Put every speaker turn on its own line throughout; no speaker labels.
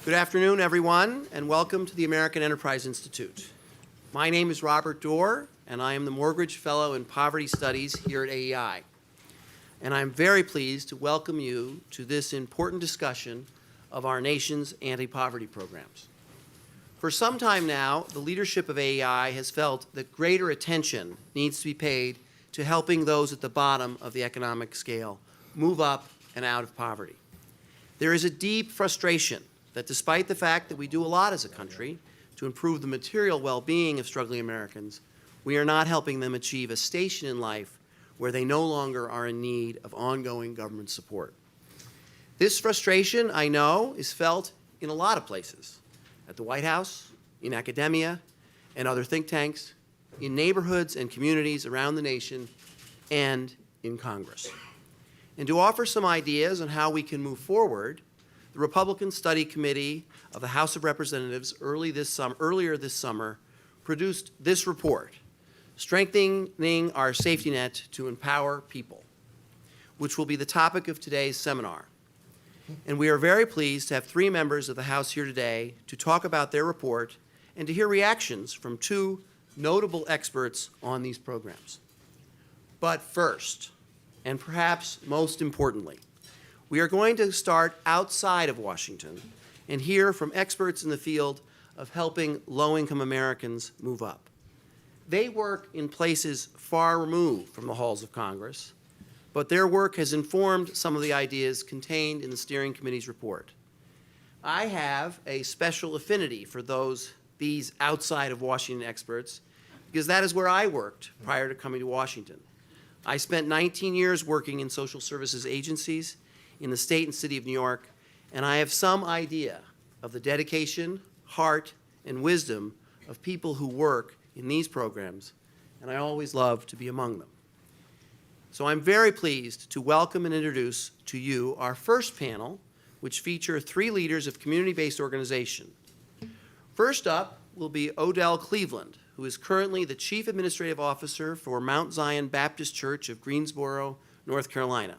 Good afternoon, everyone, and welcome to the American Enterprise Institute. My name is Robert Doar, and I am the Morgridge Fellow in Poverty Studies here at AEI. And I'm very pleased to welcome you to this important discussion of our nation's anti-poverty programs. For some time now, the leadership of AEI has felt that greater attention needs to be paid to helping those at the bottom of the economic scale move up and out of poverty. There is a deep frustration that despite the fact that we do a lot as a country to improve the material well-being of struggling Americans, we are not helping them achieve a station in life where they no longer are in need of ongoing government support. This frustration, I know, is felt in a lot of places, at the White House, in academia, and other think tanks, in neighborhoods and communities around the nation, and in Congress. And to offer some ideas on how we can move forward, the Republican Study Committee of the House of Representatives earlier this summer produced this report, Strengthening Our Safety Net to Empower People, which will be the topic of today's seminar. And we are very pleased to have three members of the House here today to talk about their report and to hear reactions from two notable experts on these programs. But first, and perhaps most importantly, we are going to start outside of Washington and hear from experts in the field of helping low-income Americans move up. They work in places far removed from the halls of Congress, but their work has informed some of the ideas contained in the steering committee's report. I have a special affinity for these outside of Washington experts because that is where I worked prior to coming to Washington. I spent 19 years working in social services agencies in the state and city of New York, and I have some idea of the dedication, heart, and wisdom of people who work in these programs, and I always love to be among them. So I'm very pleased to welcome and introduce to you our first panel, which feature three leaders of community-based organization. First up will be Odell Cleveland, who is currently the Chief Administrative Officer for Mount Zion Baptist Church of Greensboro, North Carolina.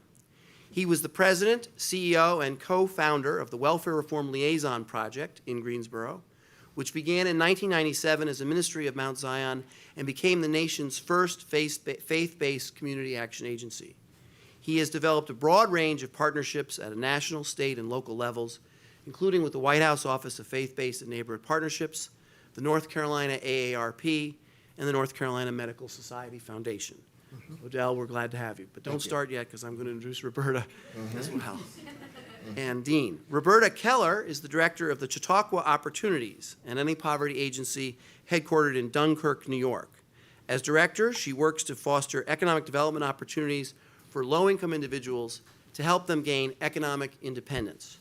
He was the president, CEO, and co-founder of the Welfare Reform Liaison Project in Greensboro, which began in 1997 as a ministry of Mount Zion and became the nation's first faith-based community action agency. He has developed a broad range of partnerships at a national, state, and local levels, including with the White House Office of Faith-Based and Neighborhood Partnerships, the North Carolina AARP, and the North Carolina Medical Society Foundation. Odell, we're glad to have you. But don't start yet because I'm going to introduce Roberta as well. And Dean. Roberta Keller is the director of the Chautauqua Opportunities, an anti-poverty agency headquartered in Dunkirk, New York. As director, she works to foster economic development opportunities for low-income individuals to help them gain economic independence.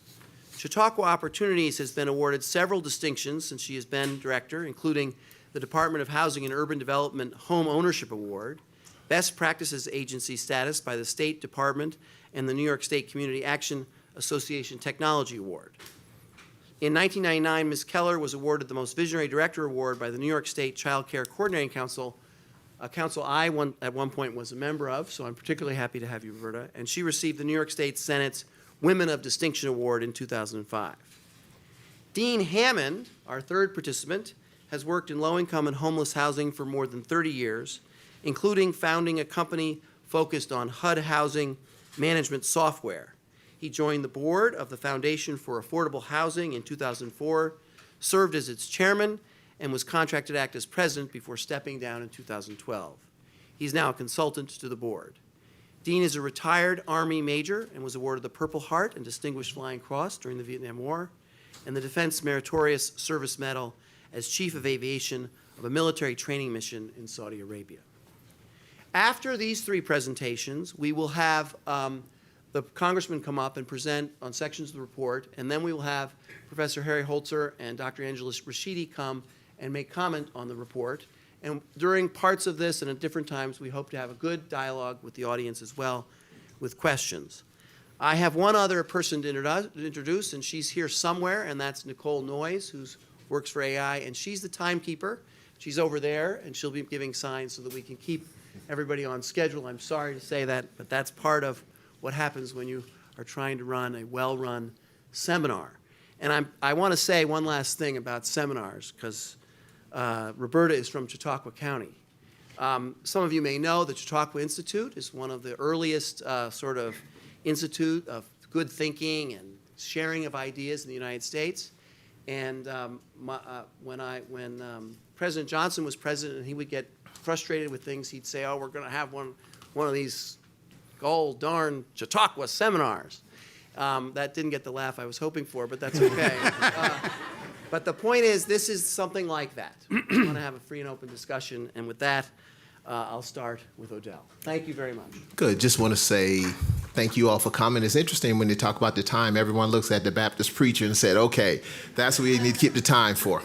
Chautauqua Opportunities has been awarded several distinctions since she has been director, including the Department of Housing and Urban Development Home Ownership Award, Best Practices Agency status by the State Department and the New York State Community Action Association Technology Award. In 1999, Ms. Keller was awarded the Most Visionary Director Award by the New York State Child Care Coordinating Council, a council I at one point was a member of, so I'm particularly happy to have you, Roberta, and she received the New York State Senate's Women of Distinction Award in 2005. Dean Hammond, our third participant, has worked in low-income and homeless housing for more than 30 years, including founding a company focused on HUD housing management software. He joined the board of the Foundation for Affordable Housing in 2004, served as its chairman, and was contracted to act as president before stepping down in 2012. He's now a consultant to the board. Dean is a retired Army major and was awarded the Purple Heart and Distinguished Flying Cross during the Vietnam War, and the Defense Meritorious Service Medal as Chief of Aviation of a military training mission in Saudi Arabia. After these three presentations, we will have the congressman come up and present on sections of the report, and then we will have Professor Harry Holzer and Dr. Angela Rashidi come and make comment on the report. And during parts of this and at different times, we hope to have a good dialogue with the audience as well with questions. I have one other person to introduce, and she's here somewhere, and that's Nicole Noyes, who works for AI, and she's the timekeeper. She's over there, and she'll be giving signs so that we can keep everybody on schedule. I'm sorry to say that, but that's part of what happens when you are trying to run a well-run seminar. And I want to say one last thing about seminars, because Roberta is from Chautauqua County. Some of you may know the Chautauqua Institute is one of the earliest sort of institute of good thinking and sharing of ideas in the United States. And when President Johnson was president and he would get frustrated with things, he'd say, oh, we're going to have one of these gold darn Chautauqua seminars. That didn't get the laugh I was hoping for, but that's okay. But the point is, this is something like that. We want to have a free and open discussion, and with that, I'll start with Odell. Thank you very much.
Good. Just want to say thank you all for coming. It's interesting when they talk about the time, everyone looks at the Baptist preacher and said, okay, that's what we need to keep the time for.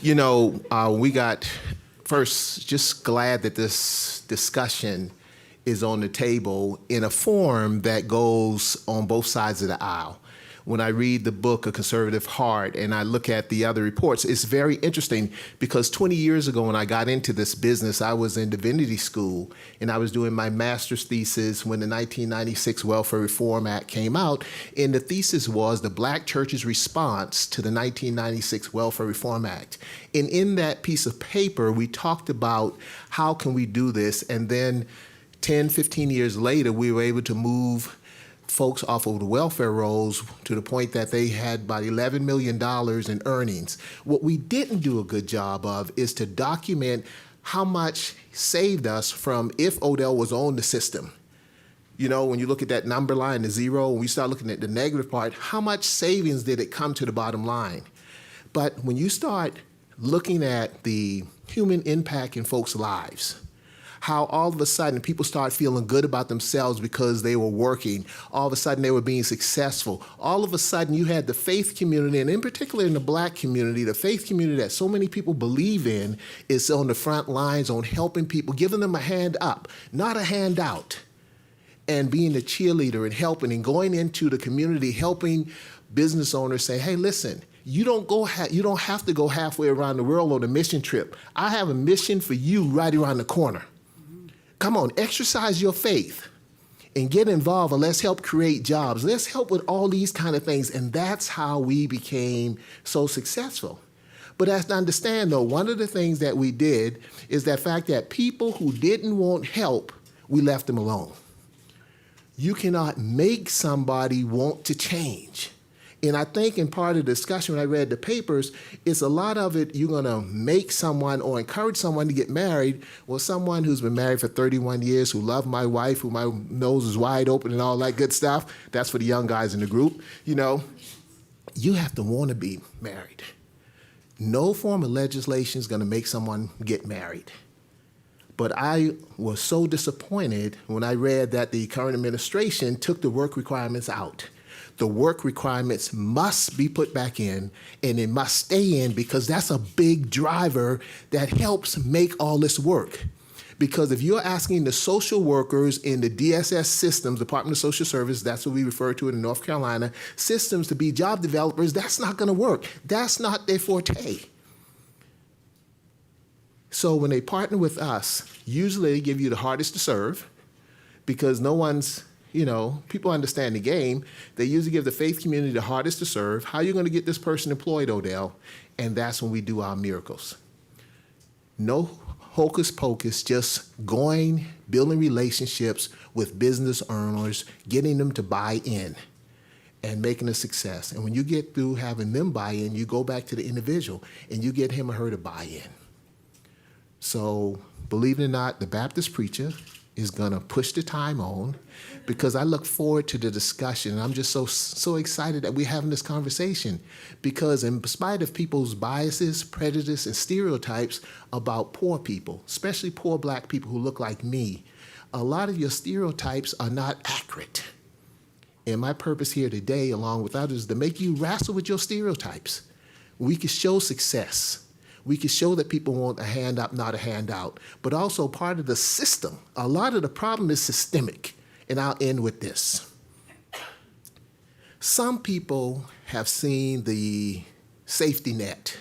You know, we got, first, just glad that this discussion is on the table in a form that goes on both sides of the aisle. When I read the book, A Conservative Heart, and I look at the other reports, it's very interesting because 20 years ago when I got into this business, I was in divinity school and I was doing my master's thesis when the 1996 Welfare Reform Act came out. And the thesis was the Black church's response to the 1996 Welfare Reform Act. And in that piece of paper, we talked about how can we do this. And then 10, 15 years later, we were able to move folks off of the welfare rolls to the point that they had about $11 million in earnings. What we didn't do a good job of is to document how much saved us from if Odell was on the system. You know, when you look at that number line, the zero, and we start looking at the negative part, how much savings did it come to the bottom line? But when you start looking at the human impact in folks' lives, how all of a sudden people start feeling good about themselves because they were working. All of a sudden they were being successful. All of a sudden you had the faith community, and in particular in the Black community, the faith community that so many people believe in is on the front lines on helping people, giving them a hand up, not a handout, and being the cheerleader and helping and going into the community, helping business owners say, hey, listen, you don't have to go halfway around the world on a mission trip. I have a mission for you right around the corner. Come on, exercise your faith and get involved, and let's help create jobs. Let's help with all these kind of things. And that's how we became so successful. But as to understand, though, one of the things that we did is the fact that people who didn't want help, we left them alone. You cannot make somebody want to change. And I think in part of the discussion when I read the papers, it's a lot of it you're going to make someone or encourage someone to get married. Well, someone who's been married for 31 years, who loved my wife, who my nose is wide open and all that good stuff, that's for the young guys in the group, you know, you have to want to be married. No form of legislation is going to make someone get married. But I was so disappointed when I read that the current administration took the work requirements out. The work requirements must be put back in, and it must stay in because that's a big driver that helps make all this work. Because if you're asking the social workers in the DSS systems, Department of Social Services, that's what we refer to it in North Carolina, systems to be job developers, that's not going to work. That's not their forte. So when they partner with us, usually they give you the hardest to serve because no one's, you know, people understand the game. They usually give the faith community the hardest to serve. How are you going to get this person employed, Odell? And that's when we do our miracles. No hocus pocus, just going, building relationships with business owners, getting them to buy in and making a success. And when you get through having them buy in, you go back to the individual and you get him or her to buy in. So believe it or not, the Baptist preacher is going to push the time on because I look forward to the discussion. And I'm just so excited that we're having this conversation because in spite of people's biases, prejudice, and stereotypes about poor people, especially poor Black people who look like me, a lot of your stereotypes are not accurate. And my purpose here today, along with others, is to make you wrestle with your stereotypes. We can show success. We can show that people want a hand up, not a handout, but also part of the system. A lot of the problem is systemic, and I'll end with this. Some people have seen the safety net,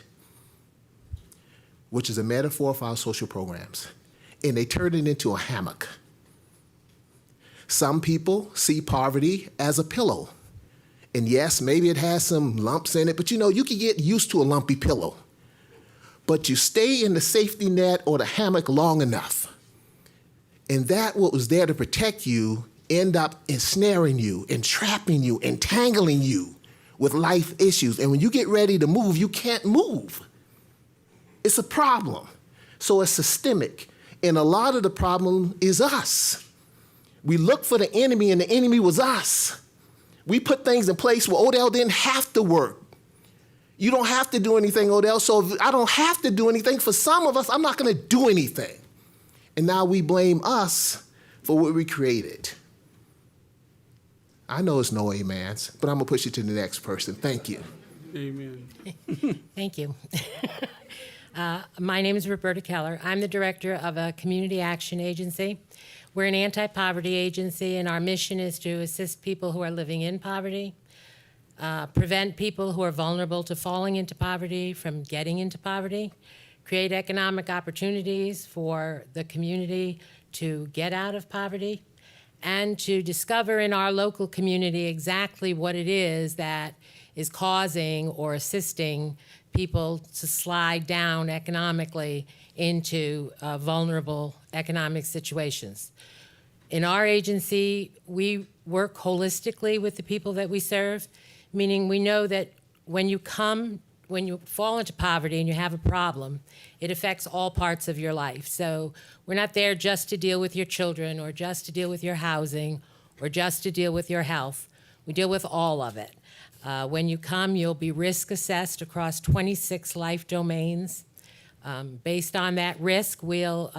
which is a metaphor for our social programs, and they turn it into a hammock. Some people see poverty as a pillow, And yes, maybe it has some lumps in it, but you can get used to a lumpy pillow. But you stay in the safety net or the hammock long enough, and that what was there to protect you end up ensnaring you, entrapping you, entangling you with life issues. And when you get ready to move, you can't move. It's a problem. So it's systemic. And a lot of the problem is us. We look for the enemy, and the enemy was us. We put things in place where Odell didn't have to work. You don't have to do anything, Odell, so if I don't have to do anything. For some of us, I'm not going to do anything. And now we blame us for what we created. I know it's no amens, but I'm going to push you to the next person. Thank you.
Amen.
Thank you. My name is Roberta Keller. I'm the director of a community action agency. We're an anti-poverty agency, and our mission is to assist people who are living in poverty, prevent people who are vulnerable to falling into poverty from getting into poverty, create economic opportunities for the community to get out of poverty, and to discover in our local community exactly what it is that is causing or assisting people to slide down economically into vulnerable economic situations. In our agency, we work holistically with the people that we serve, meaning we know that when you fall into poverty and you have a problem, it affects all parts of your life. So we're not there just to deal with your children or just to deal with your housing or just to deal with your health. We deal with all of it. When you come, you'll be risk assessed across 26 life domains. Based on that risk, we'll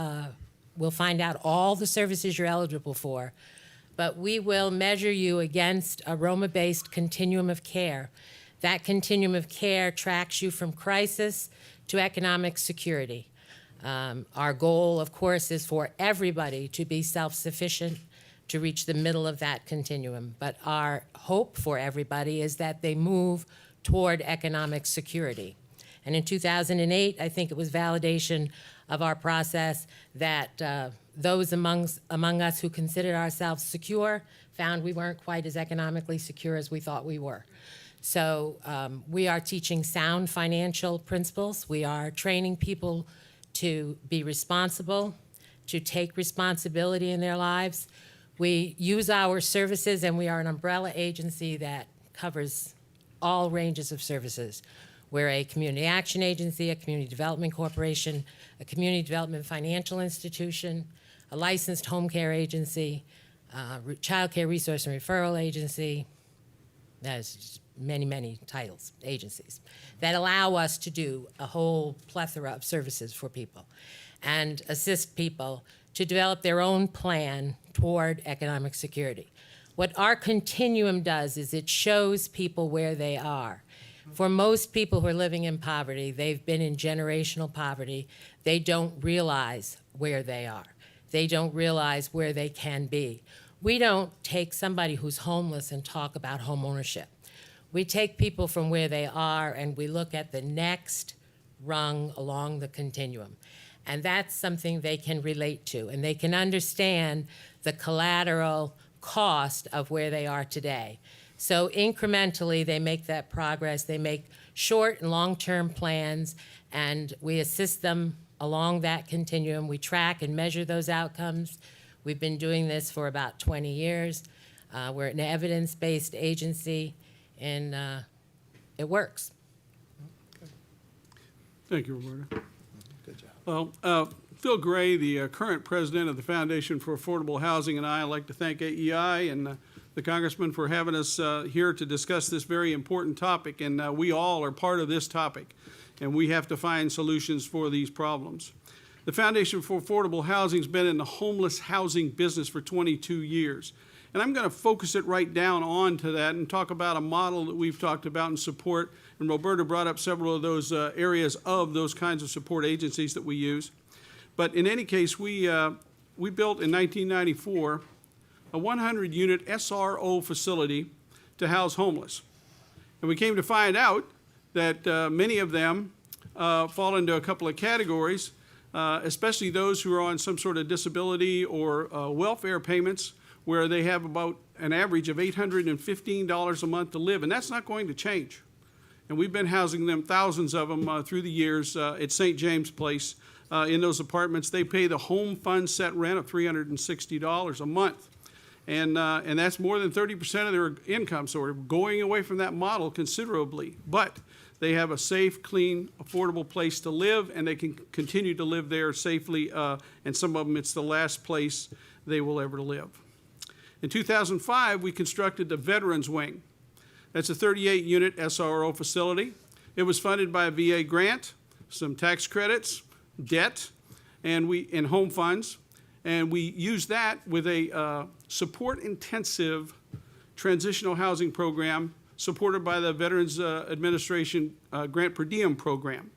find out all the services you're eligible for, but we will measure you against a Roma-based continuum of care. That continuum of care tracks you from crisis to economic security. Our goal, of course, is for everybody to be self-sufficient, to reach the middle of that continuum. But our hope for everybody is that they move toward economic security. And in 2008, I think it was validation of our process that those among us who considered ourselves secure found we weren't quite as economically secure as we thought we were. So we are teaching sound financial principles. We are training people to be responsible, to take responsibility in their lives. We use our services, and we are an umbrella agency that covers all ranges of services. We're a community action agency, a community development corporation, a community development financial institution, a licensed home care agency, child care resource and referral agency. There's many, many titles, agencies, that allow us to do a whole plethora of services for people and assist people to develop their own plan toward economic security. What our continuum does is it shows people where they are. For most people who are living in poverty, they've been in generational poverty. They don't realize where they are. They don't realize where they can be. We don't take somebody who's homeless and talk about home ownership. We take people from where they are and we look at the next rung along the continuum. And that's something they can relate to, and they can understand the collateral cost of where they are today. So incrementally, they make that progress. They make short and long-term plans, and we assist them along that continuum. We track and measure those outcomes. We've been doing this for about 20 years. We're an evidence-based agency, and it works.
Thank you, Roberta. Good job. Well, Phil Gray, the current president of the Foundation for Affordable Housing, and I'd like to thank AEI and the Congressman for having us here to discuss this very important topic. And we all are part of this topic, and we have to find solutions for these problems. The Foundation for Affordable Housing has been in the homeless housing business for 22 years. And I'm going to focus it right down onto that and talk about a model that we've talked about and support. And Roberta brought up several of those areas of those kinds of support agencies that we use. But in any case, we built in 1994 a 100-unit SRO facility to house homeless. And we came to find out that many of them fall into a couple of categories, especially those who are on some sort of disability or welfare payments, where they have about an average of $815 a month to live, and that's not going to change. And we've been housing them, thousands of them, through the years at St. James Place. In those apartments, they pay the home fund set rent of $360 a month. And that's more than 30% of their income, so we're going away from that model considerably. But they have a safe, clean, affordable place to live, and they can continue to live there safely, and some of them, it's the last place they will ever live. In 2005, we constructed the Veterans Wing. That's a 38-unit SRO facility. It was funded by a VA grant, some tax credits, debt, and home funds. And we used that with a support-intensive transitional housing program supported by the Veterans Administration Grant Per Diem program.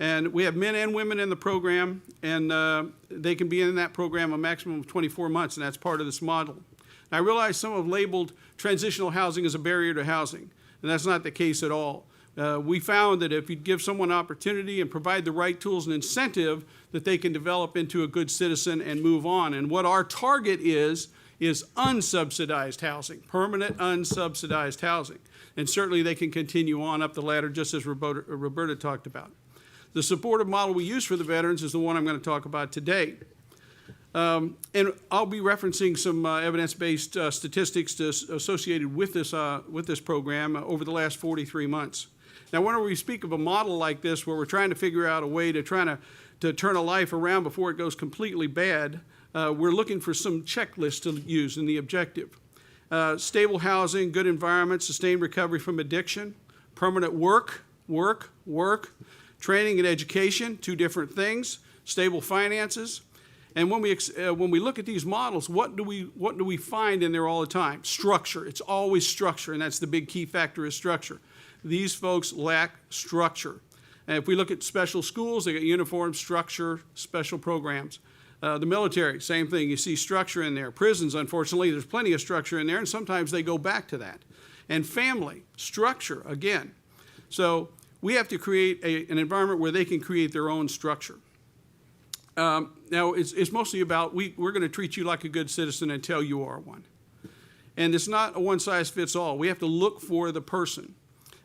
And we have men and women in the program, and they can be in that program a maximum of 24 months, and that's part of this model. I realize some have labeled transitional housing as a barrier to housing, and that's not the case at all. We found that if you give someone opportunity and provide the right tools and incentive, that they can develop into a good citizen and move on. And what our target is unsubsidized housing, permanent unsubsidized housing. And certainly they can continue on up the ladder, just as Roberta talked about. The supportive model we use for the veterans is the one I'm going to talk about today. And I'll be referencing some evidence-based statistics associated with this program over the last 43 months. Now, whenever we speak of a model like this, where we're trying to figure out a way to turn a life around before it goes completely bad, we're looking for some checklists to use in the objective. Stable housing, good environment, sustained recovery from addiction, permanent work, training and education, two different things, stable finances. And when we look at these models, what do we find in there all the time? Structure. It's always structure, and that's the big key factor is structure. These folks lack structure. And if we look at special schools, they got uniform structure, special programs. The military, same thing. You see structure in there. Prisons, unfortunately, there's plenty of structure in there, and sometimes they go back to that. And family, structure, again. So we have to create an environment where they can create their own structure. Now, it's mostly about we're going to treat you like a good citizen until you are one. And it's not a one-size-fits-all. We have to look for the person.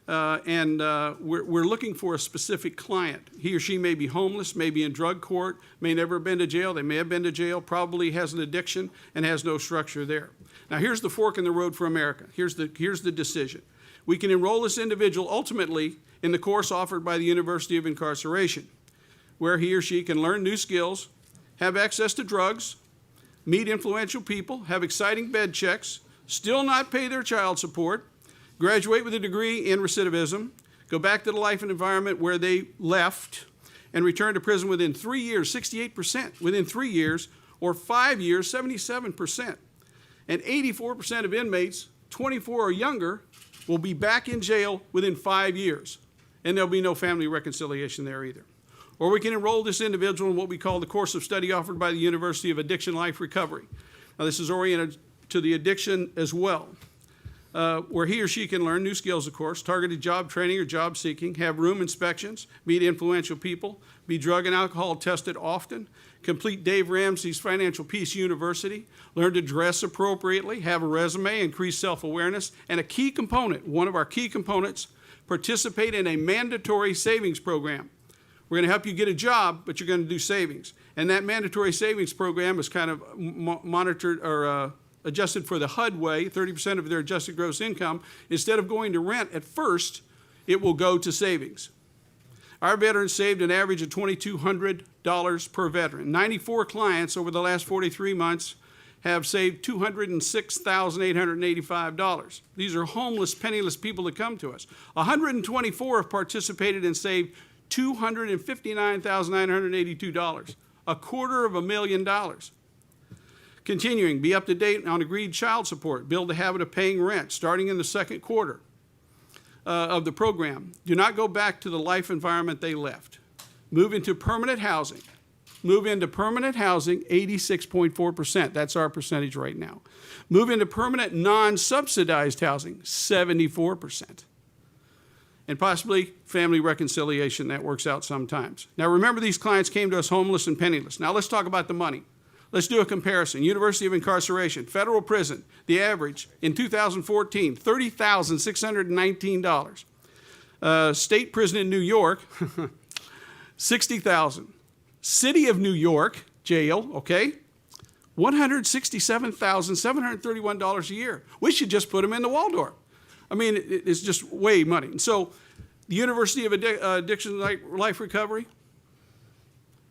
We're looking for a specific client. He or she may be homeless, may be in drug court, may never have been to jail. They may have been to jail, probably has an addiction, and has no structure there. Now, here's the fork in the road for America. Here's the decision. We can enroll this individual ultimately in the course offered by the University of Incarceration, where he or she can learn new skills, have access to drugs, meet influential people, have exciting bed checks, still not pay their child support, graduate with a degree in recidivism, go back to the life and environment where they left, and return to prison within 3 years, 68%, within 3 years, or 5 years, 77%. And 84% of inmates, 24 or younger, will be back in jail within 5 years. And there'll be no family reconciliation there either. Or we can enroll this individual in what we call the course of study offered by the University of Addiction Life Recovery. Now, this is oriented to the addiction as well, where he or she can learn new skills, of course, targeted job training or job seeking, have room inspections, meet influential people, be drug and alcohol tested often, complete Dave Ramsey's Financial Peace University, learn to dress appropriately, have a resume, increase self-awareness, and a key component, one of our key components, participate in a mandatory savings program. We're going to help you get a job, but you're going to do savings. And that mandatory savings program is kind of monitored or adjusted for the HUD way, 30% of their adjusted gross income. Instead of going to rent at first, it will go to savings. Our veterans saved an average of $2,200 per veteran. 94 clients over the last 43 months have saved $206,885. These are homeless, penniless people that come to us. 124 have participated and saved $259,982, $250,000. Continuing, be up to date on agreed child support, build a habit of paying rent starting in the second quarter of the program. Do not go back to the life environment they left. Move into permanent housing. 86.4%. That's our percentage right now. Move into permanent non-subsidized housing, 74%. And possibly family reconciliation, that works out sometimes. Now remember, these clients came to us homeless and penniless. Now let's talk about the money. Let's do a comparison. University of Incarceration, federal prison, the average in 2014, $30,619. State prison in New York, $60,000. City of New York jail, okay, $167,731 a year. We should just put them in the Waldorf. I mean, it's just way money. And so the University of Addiction Life Recovery,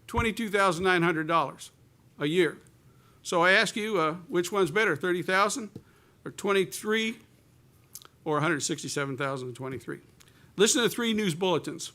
$22,900 a year. So I ask you, which one's better, 30,000 or 23 or 167,023? Listen to the 3 news bulletins.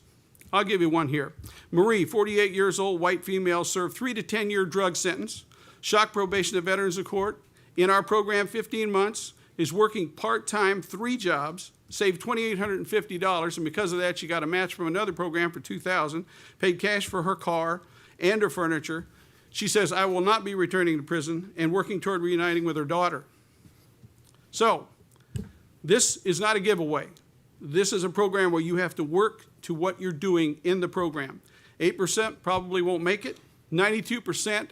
I'll give you one here. Marie, 48 years old, white female, served 3 to 10-year drug sentence, shock probation to Veterans of Court. In our program, 15 months, is working part-time, 3 jobs, saved $2,850, and because of that, she got a match from another program for $2,000, paid cash for her car and her furniture. She says, I will not be returning to prison and working toward reuniting with her daughter. So, this is not a giveaway. This is a program where you have to work to what you're doing in the program. 8% probably won't make it. 92%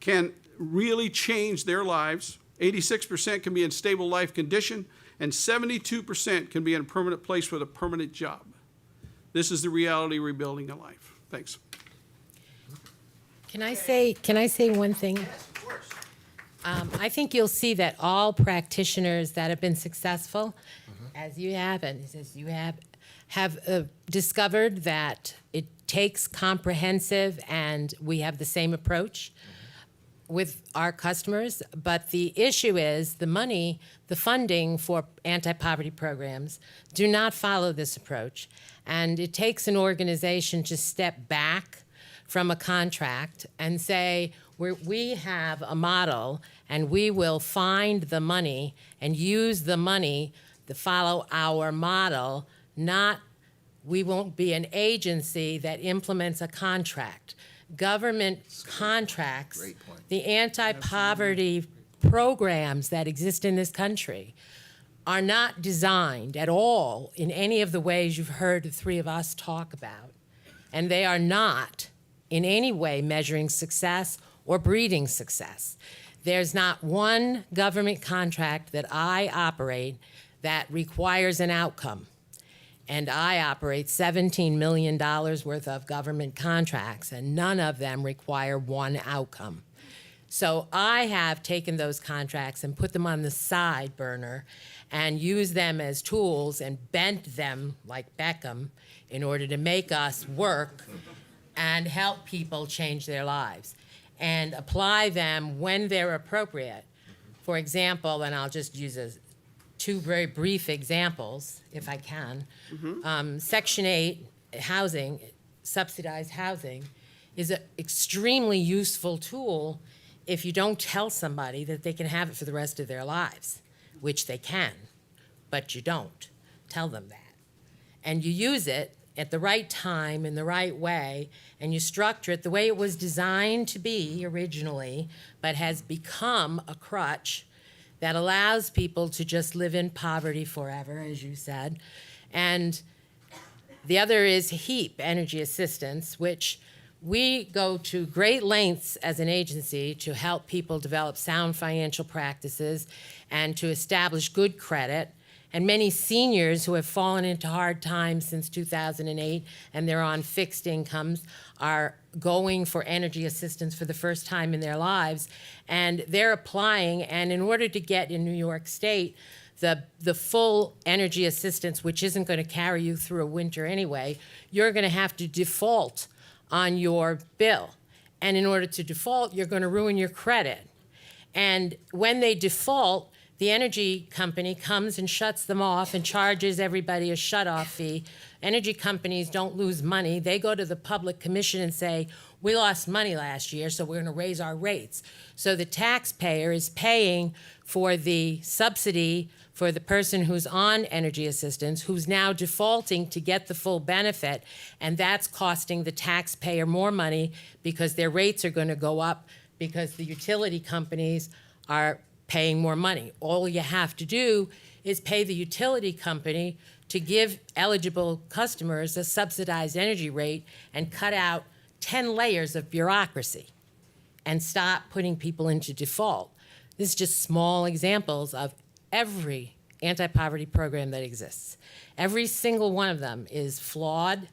can really change their lives. 86% can be in stable life condition. And 72% can be in a permanent place with a permanent job. This is the reality of rebuilding a life. Thanks.
Can I say one thing?
Yes, of course.
I think you'll see that all practitioners that have been successful, as you have and as you have discovered that it takes comprehensive, and we have the same approach with our customers. But the issue is the money, the funding for anti-poverty programs do not follow this approach. And it takes an organization to step back from a contract and say, we have a model and we will find the money and use the money to follow our model, not we won't be an agency that implements a contract. Government contracts, the anti-poverty programs that exist in this country are not designed at all in any of the ways you've heard the 3 of us talk about. And they are not in any way measuring success or breeding success. There's not one government contract that I operate that requires an outcome. And I operate $17 million worth of government contracts, and none of them require one outcome. So I have taken those contracts and put them on the side burner and used them as tools and bent them like Beckham in order to make us work and help people change their lives and apply them when they're appropriate. For example, and I'll just use 2 very brief examples, if I can. Section 8 housing, subsidized housing, is an extremely useful tool if you don't tell somebody that they can have it for the rest of their lives, which they can, but you don't tell them that. And you use it at the right time, in the right way, and you structure it the way it was designed to be originally, but has become a crutch that allows people to just live in poverty forever, as you said. And the other is HEAP, Energy Assistance, which we go to great lengths as an agency to help people develop sound financial practices and to establish good credit. And many seniors who have fallen into hard times since 2008 and they're on fixed incomes are going for energy assistance for the first time in their lives. And they're applying, and in order to get in New York State the full energy assistance, which isn't going to carry you through a winter anyway, you're going to have to default on your bill. And in order to default, you're going to ruin your credit. And when they default, the energy company comes and shuts them off and charges everybody a shut-off fee. Energy companies don't lose money. They go to the Public Commission and say, we lost money last year, so we're going to raise our rates. So the taxpayer is paying for the subsidy for the person who's on energy assistance, who's now defaulting to get the full benefit, and that's costing the taxpayer more money because their rates are going to go up because the utility companies are paying more money. All you have to do is pay the utility company to give eligible customers a subsidized energy rate and cut out 10 layers of bureaucracy. and stop putting people into default. This is just small examples of every anti-poverty program that exists. Every single one of them is flawed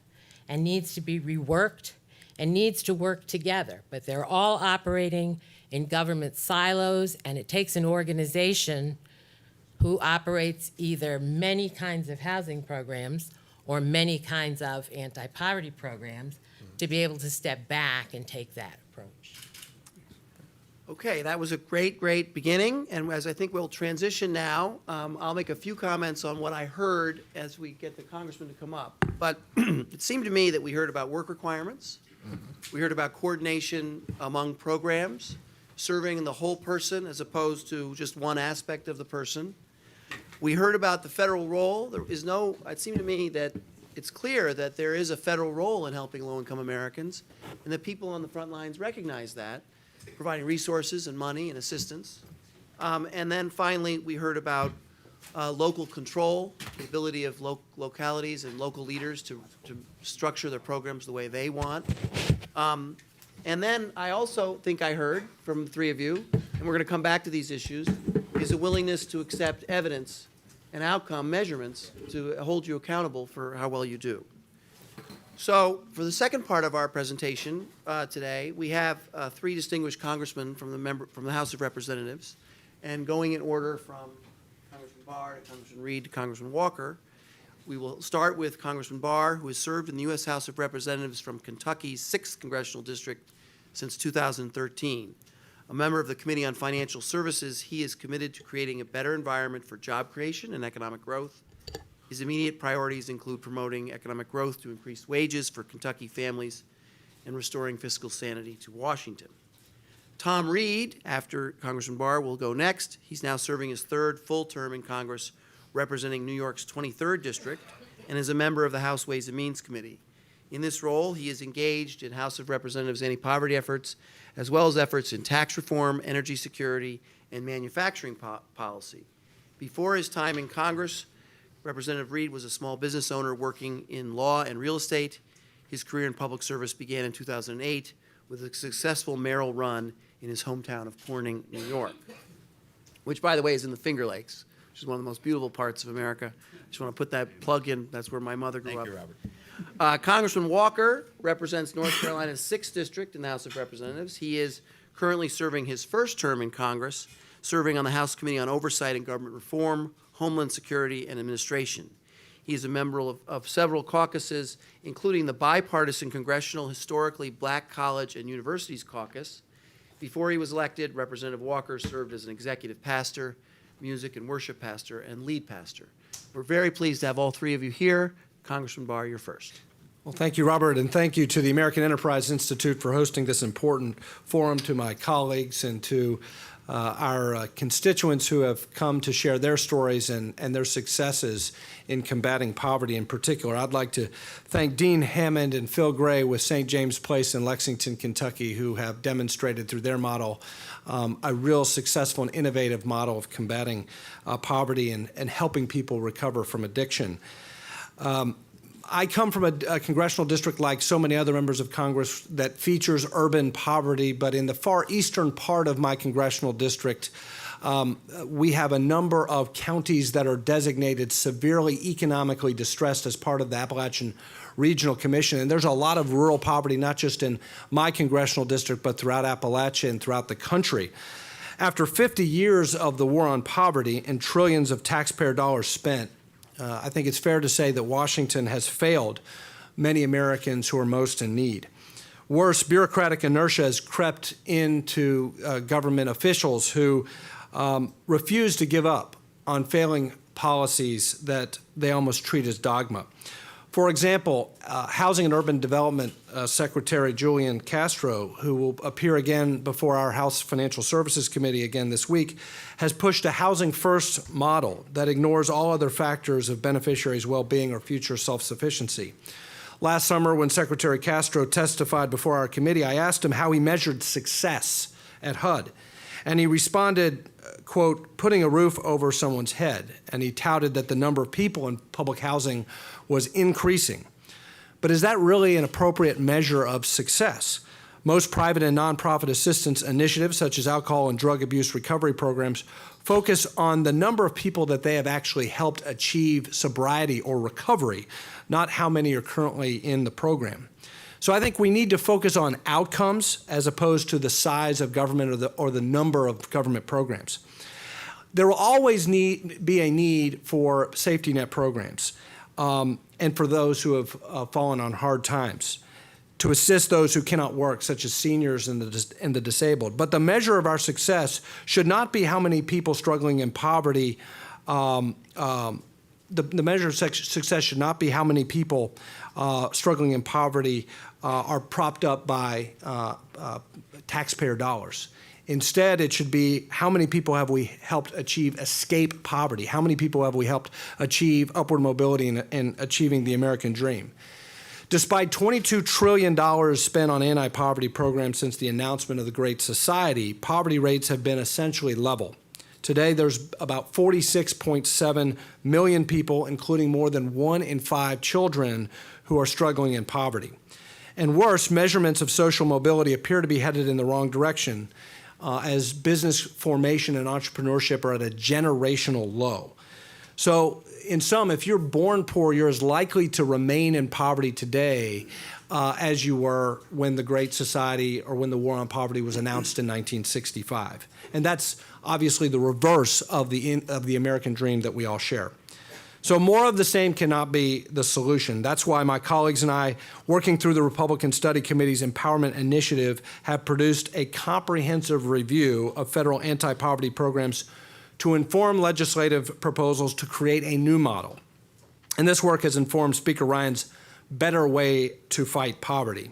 and needs to be reworked and needs to work together. But they're all operating in government silos, and it takes an organization who operates either many kinds of housing programs or many kinds of anti-poverty programs to be able to step back and take that approach.
Okay, that was a great, great beginning, and as I think we'll transition now, I'll make a few comments on what I heard as we get the congressman to come up. But it seemed to me that we heard about work requirements, we heard about coordination among programs, serving the whole person as opposed to just one aspect of the person. We heard about the federal role. There is no, it seemed to me that it's clear that there is a federal role in helping low-income Americans, and that people on the front lines recognize that, providing resources and money and assistance. And then finally, we heard about local control, the ability of localities and local leaders to structure their programs the way they want. And then I also think I heard from the three of you, and we're going to come back to these issues, is a willingness to accept evidence and outcome measurements to hold you accountable for how well you do. So for the second part of our presentation today, we have three distinguished congressmen from the House of Representatives, and going in order from Congressman Barr to Congressman Reed to Congressman Walker. We will start with Congressman Barr, who has served in the U.S. House of Representatives from Kentucky's 6th Congressional District since 2013. A member of the Committee on Financial Services, he is committed to creating a better environment for job creation and economic growth. His immediate priorities include promoting economic growth to increase wages for Kentucky families and restoring fiscal sanity to Washington. Tom Reed, after Congressman Barr, will go next. He's now serving his third full term in Congress, representing New York's 23rd District, and is a member of the House Ways and Means Committee. In this role, he is engaged in House of Representatives anti-poverty efforts, as well as efforts in tax reform, energy security, and manufacturing policy. Before his time in Congress, Representative Reed was a small business owner working in law and real estate. His career in public service began in 2008 with a successful mayoral run in his hometown of Corning, New York, which, by the way, is in the Finger Lakes, which is one of the most beautiful parts of America. Just want to put that plug in. That's where my mother grew up.
Thank you, Robert.
Congressman Walker represents North Carolina's 6th District in the House of Representatives. He is currently serving his first term in Congress, serving on the House Committee on Oversight and Government Reform, Homeland Security, and Administration. He is a member of several caucuses, including the bipartisan Congressional Historically Black College and Universities Caucus. Before he was elected, Representative Walker served as an executive pastor, music and worship pastor, and lead pastor. We're very pleased to have all three of you here. Congressman Barr, you're first.
Well, thank you, Robert, and thank you to the American Enterprise Institute for hosting this important forum, to my colleagues and to our constituents who have come to share their stories and their successes in combating poverty in particular. I'd like to thank Dean Hammond and Phil Gray with St. James Place in Lexington, Kentucky, who have demonstrated through their model a real successful and innovative model of combating poverty and helping people recover from addiction. I come from a congressional district, like so many other members of Congress, that features urban poverty, but in the far eastern part of my congressional district, we have a number of counties that are designated severely economically distressed as part of the Appalachian Regional Commission. And there's a lot of rural poverty, not just in my congressional district, but throughout Appalachia and throughout the country. After 50 years of the war on poverty and trillions of taxpayer dollars spent, I think it's fair to say that Washington has failed many Americans who are most in need. Worse, bureaucratic inertia has crept into government officials who refuse to give up on failing policies that they almost treat as dogma. For example, Housing and Urban Development Secretary Julian Castro, who will appear again before our House Financial Services Committee again this week, has pushed a housing first model that ignores all other factors of beneficiaries' well-being or future self-sufficiency. Last summer, when Secretary Castro testified before our committee, I asked him how he measured success at HUD. And he responded, quote, putting a roof over someone's head. And he touted that the number of people in public housing was increasing. But is that really an appropriate measure of success? Most private and nonprofit assistance initiatives, such as alcohol and drug abuse recovery programs, focus on the number of people that they have actually helped achieve sobriety or recovery, not how many are currently in the program. So I think we need to focus on outcomes as opposed to the size of government or the number of government programs. There will always be a need for safety net programs and for those who have fallen on hard times, to assist those who cannot work, such as seniors and the disabled. But the measure of our success should not be how many people struggling in poverty. The measure of success should not be how many people struggling in poverty are propped up by taxpayer dollars. Instead, it should be how many people have we helped achieve escape poverty? How many people have we helped achieve upward mobility and achieving the American dream? Despite $22 trillion spent on anti-poverty programs since the announcement of the Great Society, poverty rates have been essentially level. Today, there's about 46.7 million people, including more than 1 in 5 children, who are struggling in poverty. And worse, measurements of social mobility appear to be headed in the wrong direction, as business formation and entrepreneurship are at a generational low. So in sum, if you're born poor, you're as likely to remain in poverty today as you were when the Great Society or when the War on Poverty was announced in 1965. And that's obviously the reverse of the American dream that we all share. So more of the same cannot be the solution. That's why my colleagues and I, working through the Republican Study Committee's Empowerment Initiative, have produced a comprehensive review of federal anti-poverty programs to inform legislative proposals to create a new model. And this work has informed Speaker Ryan's better way to fight poverty.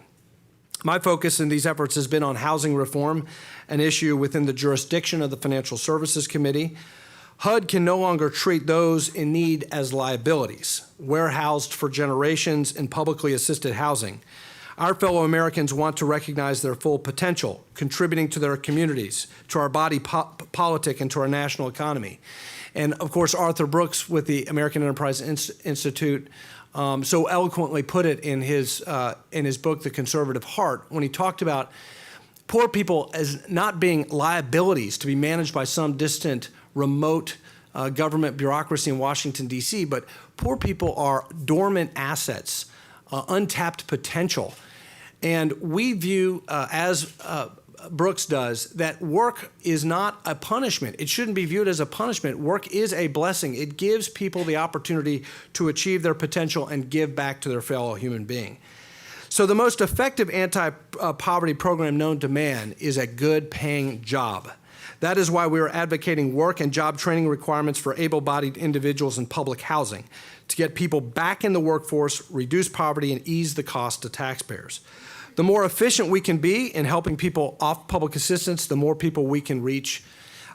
My focus in these efforts has been on housing reform, an issue within the jurisdiction of the Financial Services Committee. HUD can no longer treat those in need as liabilities, warehoused for generations in publicly assisted housing. Our fellow Americans want to recognize their full potential, contributing to their communities, to our body politic, and to our national economy. And of course, Arthur Brooks with the American Enterprise Institute so eloquently put it in his book, The Conservative Heart, when he talked about poor people as not being liabilities to be managed by some distant, remote government bureaucracy in Washington, D.C., but poor people are dormant assets, untapped potential. And we view, as Brooks does, that work is not a punishment. It shouldn't be viewed as a punishment. Work is a blessing. It gives people the opportunity to achieve their potential and give back to their fellow human being. So the most effective anti-poverty program known to man is a good paying job. That is why we are advocating work and job training requirements for able-bodied individuals in public housing to get people back in the workforce, reduce poverty, and ease the cost to taxpayers. The more efficient we can be in helping people off public assistance, the more people we can reach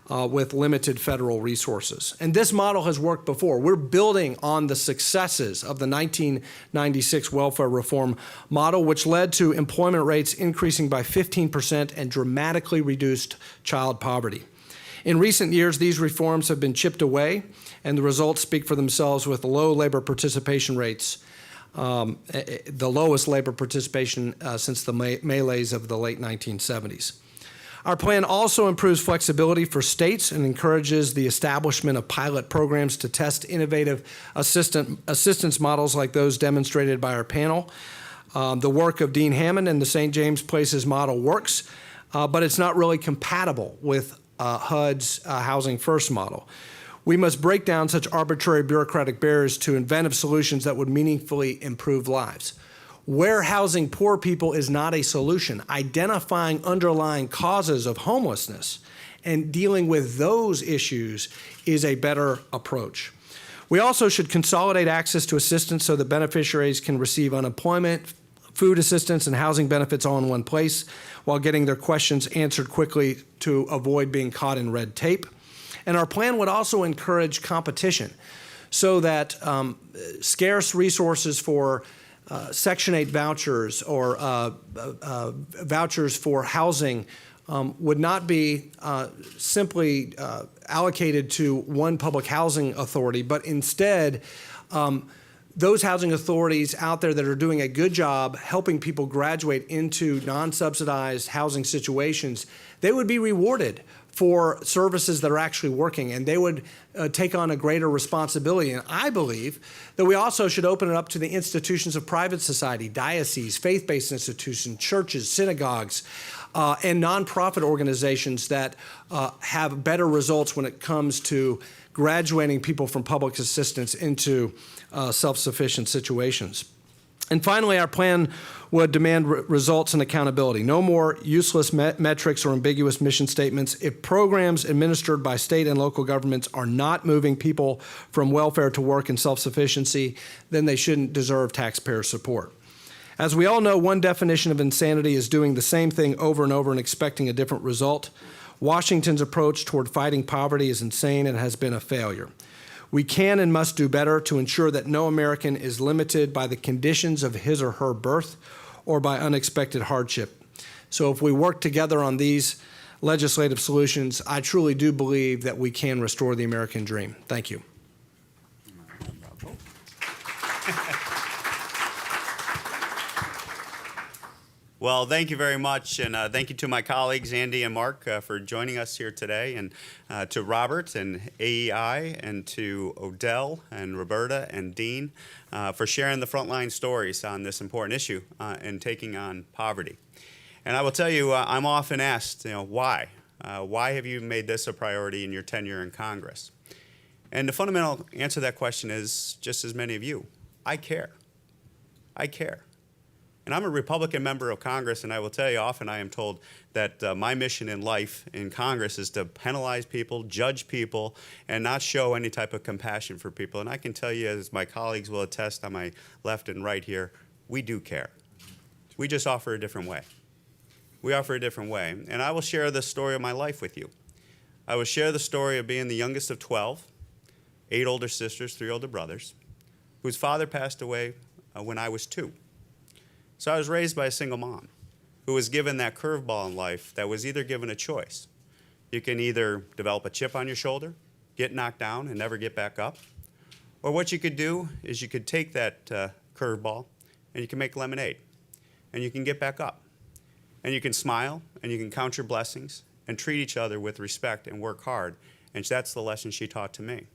with limited federal resources. And this model has worked before. We're building on the successes of the 1996 welfare reform model, which led to employment rates increasing by 15% and dramatically reduced child poverty. In recent years, these reforms have been chipped away, and the results speak for themselves with low labor participation rates, the lowest labor participation since the melees of the late 1970s. Our plan also improves flexibility for states and encourages the establishment of pilot programs to test innovative assistance models like those demonstrated by our panel. The work of Dean Hammond and the St. James Places model works, but it's not really compatible with HUD's Housing First model. We must break down such arbitrary bureaucratic barriers to inventive solutions that would meaningfully improve lives. Warehousing poor people is not a solution. Identifying underlying causes of homelessness and dealing with those issues is a better approach. We also should consolidate access to assistance so that beneficiaries can receive unemployment, food assistance, and housing benefits all in one place while getting their questions answered quickly to avoid being caught in red tape. And our plan would also encourage competition so that scarce resources for Section 8 vouchers or vouchers for housing would not be simply allocated to one public housing authority, but instead those housing authorities out there that are doing a good job helping people graduate into non-subsidized housing situations, they would be rewarded for services that are actually working, and they would take on a greater responsibility. And I believe that we also should open it up to the institutions of private society, dioceses, faith-based institutions, churches, synagogues, and nonprofit organizations that have better results when it comes to graduating people from public assistance into self-sufficient situations. And finally, our plan would demand results and accountability. No more useless metrics or ambiguous mission statements. If programs administered by state and local governments are not moving people from welfare to work and self-sufficiency, then they shouldn't deserve taxpayer support. As we all know, one definition of insanity is doing the same thing over and over and expecting a different result. Washington's approach toward fighting poverty is insane and has been a failure. We can and must do better to ensure that no American is limited by the conditions of his or her birth or by unexpected hardship. So if we work together on these legislative solutions, I truly do believe that we can restore the American dream. Thank you.
Well, thank you very much, and thank you to my colleagues, Andy and Mark, for joining us here today, and to Robert and AEI, and to Odell and Roberta and Dean for sharing the frontline stories on this important issue and taking on poverty. And I will tell you, I'm often asked, why? Why have you made this a priority in your tenure in Congress? And the fundamental answer to that question is just as many of you. I care. I care. And I'm a Republican member of Congress, and I will tell you, often I am told that my mission in life in Congress is to penalize people, judge people, and not show any type of compassion for people. And I can tell you, as my colleagues will attest on my left and right here, we do care. We just offer a different way. We offer a different way. And I will share the story of my life with you. I will share the story of being the youngest of 12, 8 older sisters, 3 older brothers, whose father passed away when I was 2. So I was raised by a single mom who was given that curveball in life that was either given a choice. You can either develop a chip on your shoulder, get knocked down, and never get back up. Or what you could do is you could take that curveball and you can make lemonade. And you can get back up. And you can smile and you can count your blessings and treat each other with respect and work hard. And that's the lesson she taught to me.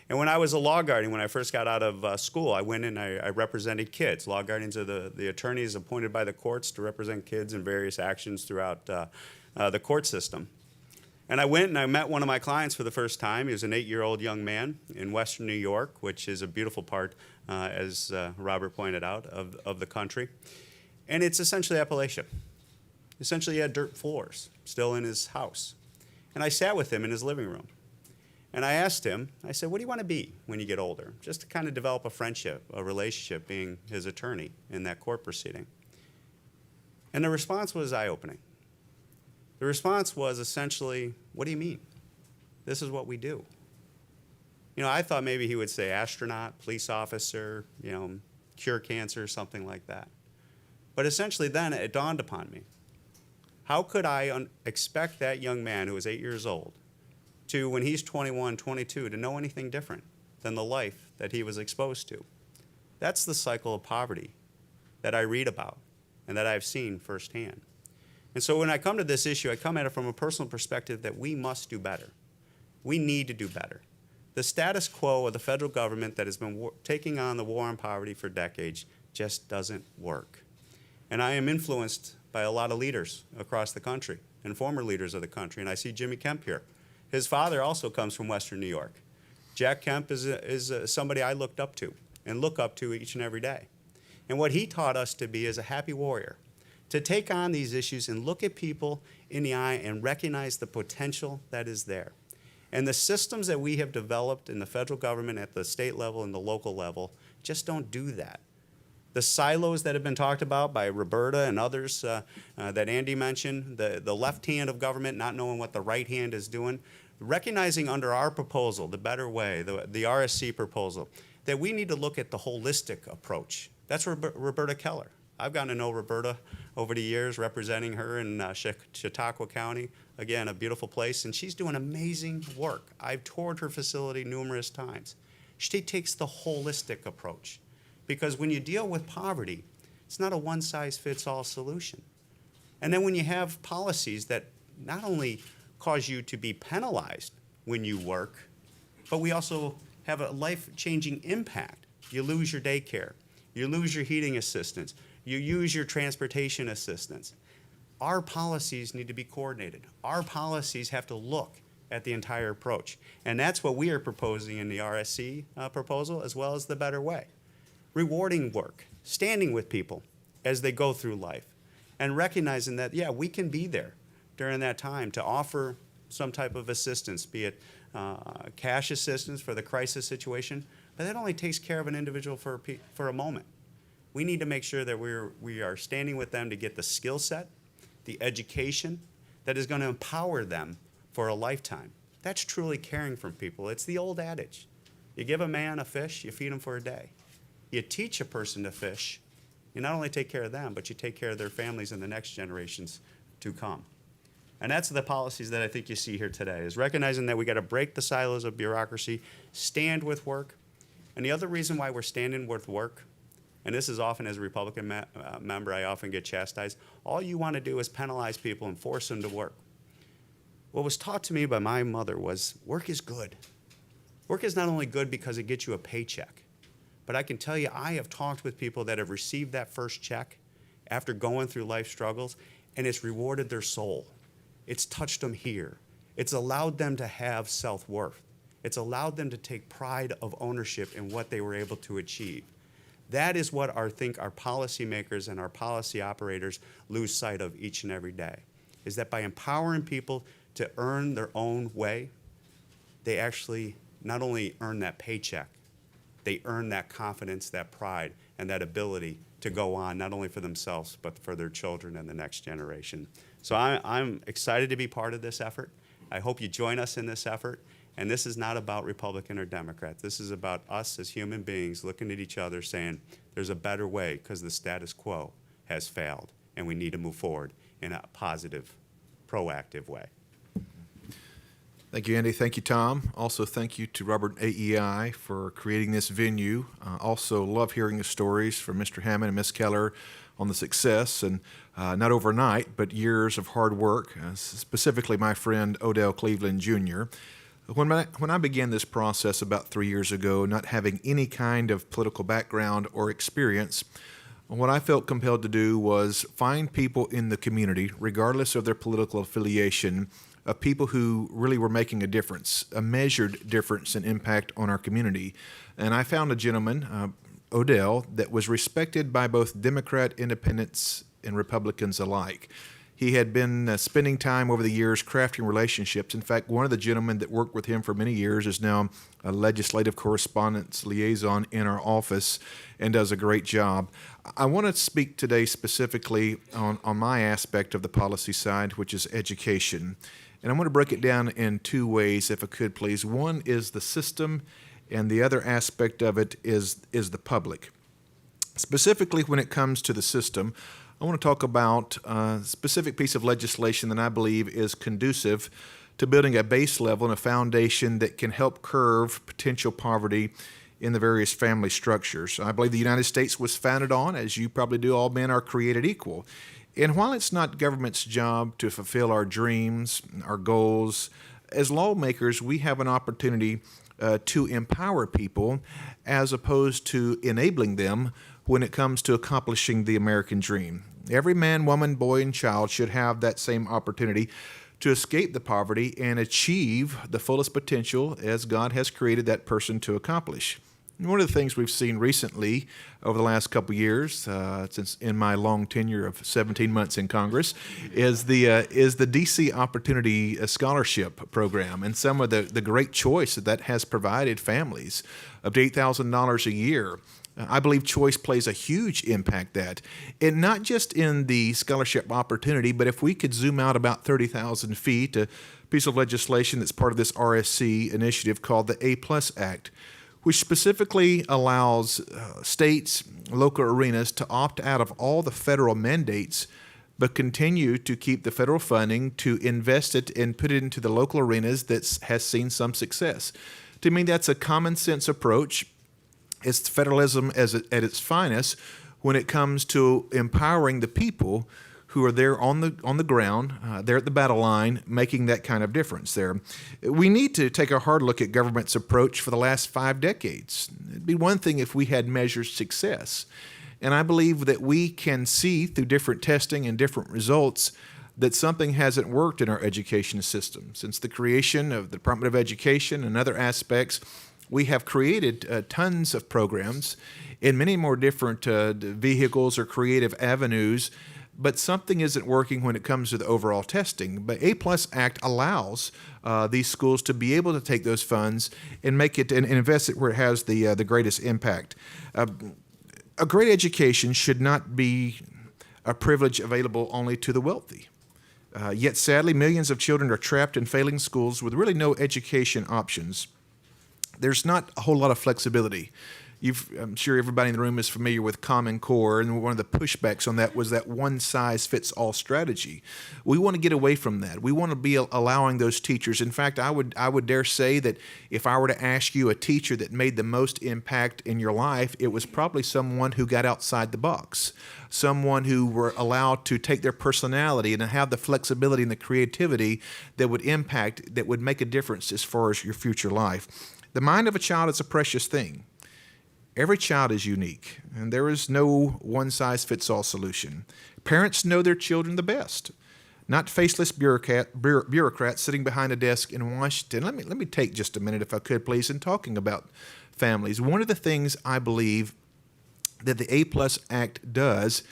And when I was a law guardian, when I first got out of school, I went in, I represented kids. Law guardians are the attorneys appointed by the courts to represent kids in various actions throughout the court system. And I went and I met one of my clients for the first time. He was an 8-year-old young man in Western New York, which is a beautiful part, as Robert pointed out, of the country. And it's essentially Appalachia. Essentially, he had dirt floors still in his house. And I sat with him in his living room. And I asked him, I said, what do you want to be when you get older? Just to kind of develop a friendship, a relationship, being his attorney in that court proceeding. And the response was eye-opening. The response was essentially, what do you mean? This is what we do. I thought maybe he would say astronaut, police officer, cure cancer, something like that. But essentially then it dawned upon me. How could I expect that young man who was 8 years old to, when he's 21, 22, to know anything different than the life that he was exposed to? That's the cycle of poverty that I read about and that I've seen firsthand. And so when I come to this issue, I come at it from a personal perspective that we must do better. We need to do better. The status quo of the federal government that has been taking on the war on poverty for decades just doesn't work. And I am influenced by a lot of leaders across the country and former leaders of the country, and I see Jimmy Kemp here. His father also comes from Western New York. Jack Kemp is somebody I looked up to and look up to each and every day. And what he taught us to be is a happy warrior, to take on these issues and look at people in the eye and recognize the potential that is there. And the systems that we have developed in the federal government at the state level and the local level just don't do that. The silos that have been talked about by Roberta and others that Andy mentioned, the left hand of government not knowing what the right hand is doing, recognizing under our proposal, the Better Way, the RSC proposal, that we need to look at the holistic approach. That's Roberta Keller. I've gotten to know Roberta over the years, representing her in Chautauqua County. Again, a beautiful place, and she's doing amazing work. I've toured her facility numerous times. She takes the holistic approach. Because when you deal with poverty, it's not a one-size-fits-all solution. And then when you have policies that not only cause you to be penalized when you work, but we also have a life-changing impact. You lose your daycare, you lose your heating assistance, you use your transportation assistance. Our policies need to be coordinated. Our policies have to look at the entire approach. And that's what we are proposing in the RSC proposal, as well as the Better Way. Rewarding work, standing with people as they go through life, and recognizing that, yeah, we can be there during that time to offer some type of assistance, be it cash assistance for the crisis situation, but that only takes care of an individual for a moment. We need to make sure that we are standing with them to get the skill set, the education that is going to empower them for a lifetime. That's truly caring for people. It's the old adage. You give a man a fish, you feed him for a day. You teach a person to fish, you not only take care of them, but you take care of their families and the next generations to come. And that's the policies that I think you see here today, is recognizing that we got to break the silos of bureaucracy, stand with work. And the other reason why we're standing with work, and this is often as a Republican member, I often get chastised, all you want to do is penalize people and force them to work. What was taught to me by my mother was work is good. Work is not only good because it gets you a paycheck, but I can tell you, I have talked with people that have received that first check after going through life struggles, and it's rewarded their soul. It's touched them here. It's allowed them to have self-worth. It's allowed them to take pride of ownership in what they were able to achieve. That is what I think our policymakers and our policy operators lose sight of each and every day, is that by empowering people to earn their own way, they actually not only earn that paycheck, they earn that confidence, that pride, and that ability to go on, not only for themselves, but for their children and the next generation. So I'm excited to be part of this effort. I hope you join us in this effort. And this is not about Republican or Democrat. This is about us as human beings looking at each other saying, there's a better way because the status quo has failed, and we need to move forward in a positive, proactive way.
Thank you, Andy. Thank you, Tom. Also, thank you to Robert AEI for creating this venue. Also, love hearing the stories from Mr. Hammond and Ms. Keller on the success, and not overnight, but years of hard work, specifically my friend Odell Cleveland Jr. When I began this process about 3 years ago, not having any kind of political background or experience, what I felt compelled to do was find people in the community, regardless of their political affiliation, of people who really were making a difference, a measured difference and impact on our community. And I found a gentleman, Odell, that was respected by both Democrat, independents, and Republicans alike. He had been spending time over the years crafting relationships. In fact, one of the gentlemen that worked with him for many years is now a legislative correspondence liaison in our office and does a great job. I want to speak today specifically on my aspect of the policy side, which is education. And I want to break it down in two ways, if I could, please. One is the system, and the other aspect of it is the public. Specifically, when it comes to the system, I want to talk about a specific piece of legislation that I believe is conducive to building a base level and a foundation that can help curb potential poverty in the various family structures. I believe the United States was founded on, as you probably do, all men are created equal. And while it's not government's job to fulfill our dreams, our goals, as lawmakers, we have an opportunity to empower people as opposed to enabling them when it comes to accomplishing the American dream. Every man, woman, boy, and child should have that same opportunity to escape the poverty and achieve the fullest potential as God has created that person to accomplish. And one of the things we've seen recently over the last couple of years, since in my long tenure of 17 months in Congress, is the DC Opportunity Scholarship Program and some of the great choice that has provided families up to $8,000 a year. I believe choice plays a huge impact that, and not just in the scholarship opportunity, but if we could zoom out about 30,000 feet, a piece of legislation that's part of this RSC initiative called the A+ Act, which specifically allows states, local arenas to opt out of all the federal mandates, but continue to keep the federal funding to invest it and put it into the local arenas that has seen some success. To me, that's a common sense approach. It's federalism at its finest when it comes to empowering the people who are there on the ground, there at the battle line, making that kind of difference there. We need to take a hard look at government's approach for the last 5 decades. It'd be one thing if we had measured success. And I believe that we can see through different testing and different results that something hasn't worked in our education system. Since the creation of the Department of Education and other aspects, we have created tons of programs in many more different vehicles or creative avenues, but something isn't working when it comes to the overall testing. But A+ Act allows these schools to be able to take those funds and make it and invest it where it has the greatest impact. A great education should not be a privilege available only to the wealthy. Yet sadly, millions of children are trapped in failing schools with really no education options. There's not a whole lot of flexibility. I'm sure everybody in the room is familiar with Common Core, and one of the pushbacks on that was that one-size-fits-all strategy. We want to get away from that. We want to be allowing those teachers. In fact, I would dare say that if I were to ask you a teacher that made the most impact in your life, it was probably someone who got outside the box, someone who were allowed to take their personality and have the flexibility and the creativity that would impact, that would make a difference as far as your future life. The mind of a child is a precious thing. Every child is unique, and there is no one-size-fits-all solution. Parents know their children the best, not faceless bureaucrats sitting behind a desk in Washington. Let me take just a minute, if I could, please, in talking about families. One of the things I believe that the A+ Act does,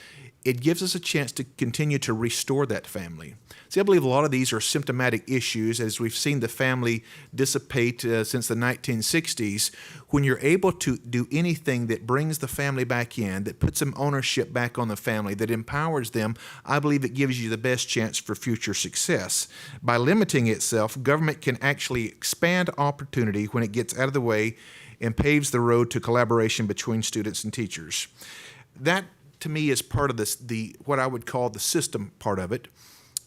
it gives us a chance to continue to restore that family. See, I believe a lot of these are symptomatic issues, as we've seen the family dissipate since the 1960s. When you're able to do anything that brings the family back in, that puts some ownership back on the family, that empowers them, I believe it gives you the best chance for future success. By limiting itself, government can actually expand opportunity when it gets out of the way and paves the road to collaboration between students and teachers. That, to me, is part of what I would call the system part of it.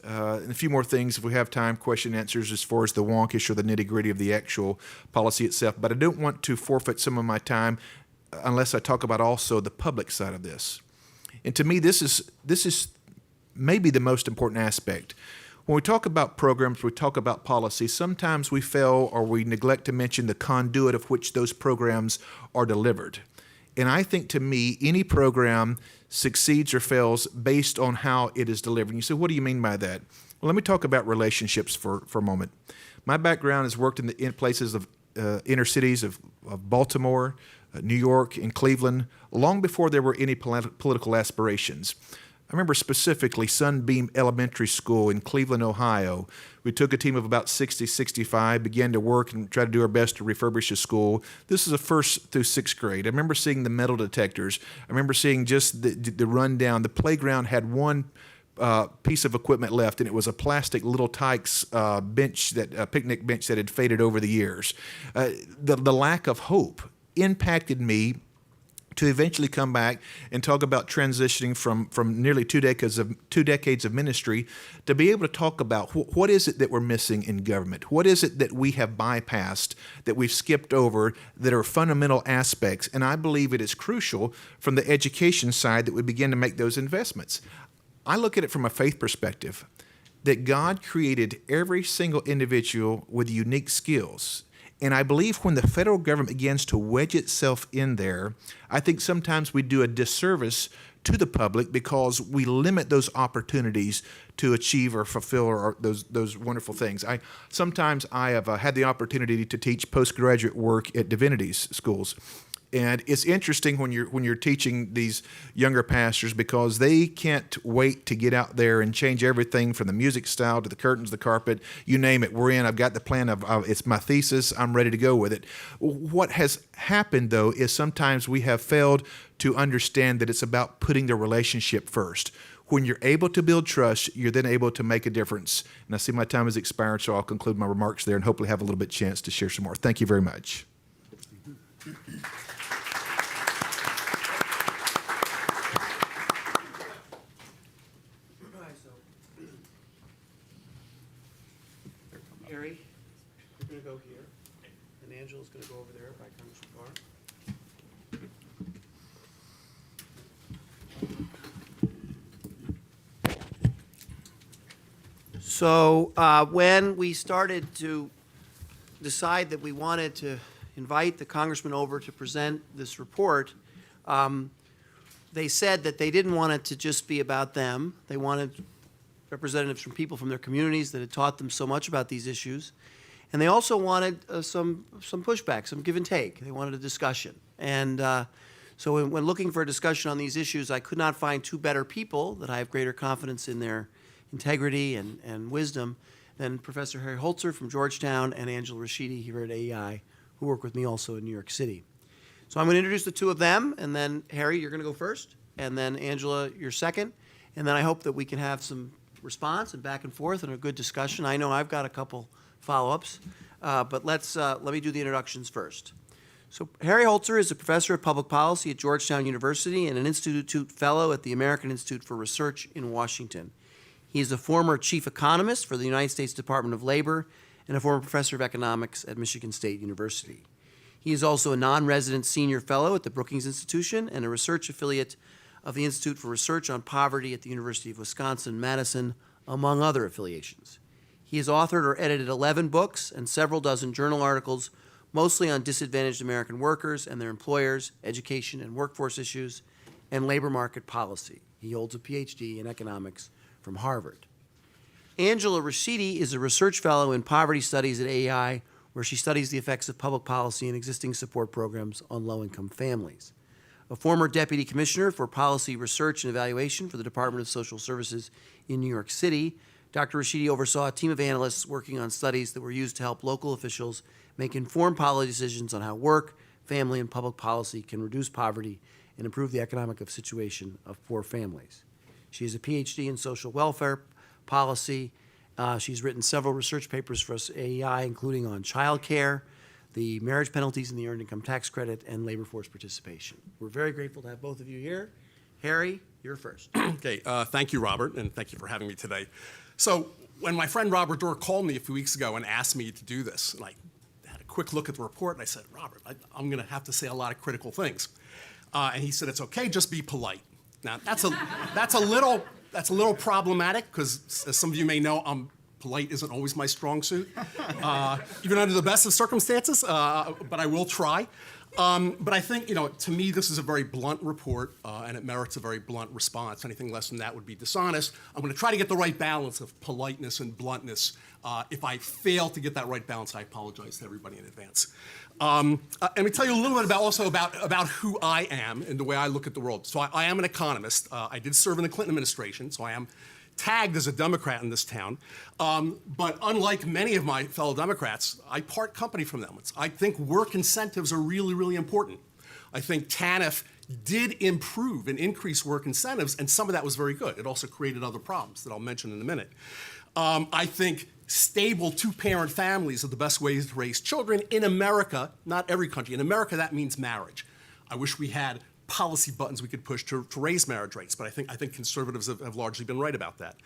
And a few more things, if we have time, question and answers as far as the wonkish or the nitty-gritty of the actual policy itself. But I don't want to forfeit some of my time unless I talk about also the public side of this. And to me, this is maybe the most important aspect. When we talk about programs, we talk about policy, sometimes we fail or we neglect to mention the conduit of which those programs are delivered. And I think, to me, any program succeeds or fails based on how it is delivered. And you say, what do you mean by that? Well, let me talk about relationships for a moment. My background has worked in places of inner cities of Baltimore, New York, and Cleveland, long before there were any political aspirations. I remember specifically Sunbeam Elementary School in Cleveland, Ohio. We took a team of about 60, 65, began to work and try to do our best to refurbish the school. This is a 1st through 6th grade. I remember seeing the metal detectors. I remember seeing just the rundown. The playground had one piece of equipment left, and it was a plastic Little Tikes bench, picnic bench that had faded over the years. The lack of hope impacted me to eventually come back and talk about transitioning from nearly 2 decades of ministry to be able to talk about what is it that we're missing in government? What is it that we have bypassed, that we've skipped over, that are fundamental aspects? And I believe it is crucial from the education side that we begin to make those investments. I look at it from a faith perspective, that God created every single individual with unique skills. And I believe when the federal government begins to wedge itself in there, I think sometimes we do a disservice to the public because we limit those opportunities to achieve or fulfill those wonderful things. Sometimes I have had the opportunity to teach postgraduate work at divinity schools. And it's interesting when you're teaching these younger pastors, because they can't wait to get out there and change everything from the music style to the curtains, the carpet, you name it. We're in. I've got the plan of it's my thesis. I'm ready to go with it. What has happened, though, is sometimes we have failed to understand that it's about putting the relationship first. When you're able to build trust, you're then able to make a difference. And I see my time has expired, so I'll conclude my remarks there and hopefully have a little bit chance to share some more. Thank you very much.
Harry, you're going to go here, and Angela's going to go over there by Congressman Carr. So when we started to decide that we wanted to invite the congressman over to present this report, they said that they didn't want it to just be about them. They wanted representatives from people from their communities that had taught them so much about these issues. And they also wanted some pushback, some give and take. They wanted a discussion. And so when looking for a discussion on these issues, I could not find two better people that I have greater confidence in their integrity and wisdom than Professor Harry Holzer from Georgetown and Angela Rashidi here at AEI, who work with me also in New York City. So I'm going to introduce the two of them, and then Harry, you're going to go first, and then Angela, you're second, and then I hope that we can have some response and back and forth and a good discussion. I know I've got a couple follow-ups, but let me do the introductions first. So Harry Holzer is a professor of public policy at Georgetown University and an Institute Fellow at the American Institute for Research in Washington. He is a former chief economist for the United States Department of Labor and a former professor of economics at Michigan State University. He is also a non-resident senior fellow at the Brookings Institution and a research affiliate of the Institute for Research on Poverty at the University of Wisconsin-Madison, among other affiliations. He has authored or edited 11 books and several dozen journal articles, mostly on disadvantaged American workers and their employers, education and workforce issues, and labor market policy. He holds a PhD in economics from Harvard. Angela Rashidi is a research fellow in poverty studies at AEI, where she studies the effects of public policy and existing support programs on low-income families. A former deputy commissioner for policy research and evaluation for the Department of Social Services in New York City, Dr. Rashidi oversaw a team of analysts working on studies that were used to help local officials make informed policy decisions on how work, family, and public policy can reduce poverty and improve the economic situation of poor families. She has a PhD in social welfare policy. She's written several research papers for us at AEI, including on child care, the marriage penalties in the Earned Income Tax Credit, and labor force participation. We're very grateful to have both of you here. Harry, you're first.
Okay, thank you, Robert, and thank you for having me today. So when my friend Robert Doar called me a few weeks ago and asked me to do this, and I had a quick look at the report, and I said, Robert, I'm going to have to say a lot of critical things. And he said, it's okay, just be polite. Now, that's a little problematic, because as some of you may know, polite isn't always my strong suit, even under the best of circumstances, but I will try. But I think, to me, this is a very blunt report, and it merits a very blunt response. Anything less than that would be dishonest. I'm going to try to get the right balance of politeness and bluntness. If I fail to get that right balance, I apologize to everybody in advance. Let me tell you a little bit about who I am and the way I look at the world. So I am an economist. I did serve in the Clinton administration, so I am tagged as a Democrat in this town. But unlike many of my fellow Democrats, I part company from them. I think work incentives are really, really important. I think TANF did improve and increase work incentives, and some of that was very good. It also created other problems that I'll mention in a minute. I think stable two-parent families are the best ways to raise children in America, not every country. In America, that means marriage. I wish we had policy buttons we could push to raise marriage rates, but I think conservatives have largely been right about that.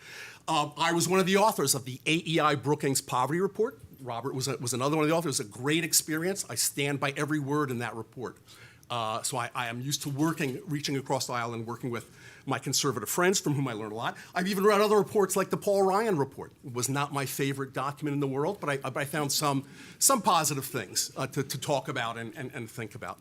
I was one of the authors of the AEI Brookings Poverty Report. Robert was another one of the authors. It was a great experience. I stand by every word in that report. So I am used to reaching across the aisle and working with my conservative friends, from whom I learned a lot. I've even read other reports like the Paul Ryan report. It was not my favorite document in the world, but I found some positive things to talk about and think about.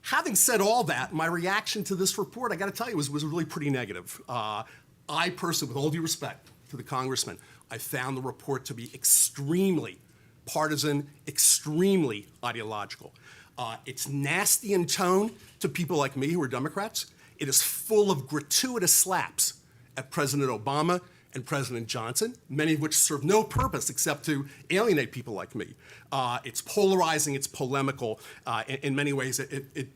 Having said all that, my reaction to this report, I got to tell you, was really pretty negative. I personally, with all due respect to the congressman, I found the report to be extremely partisan, extremely ideological. It's nasty in tone to people like me who are Democrats. It is full of gratuitous slaps at President Obama and President Johnson, many of which serve no purpose except to alienate people like me. It's polarizing, it's polemical. In many ways, it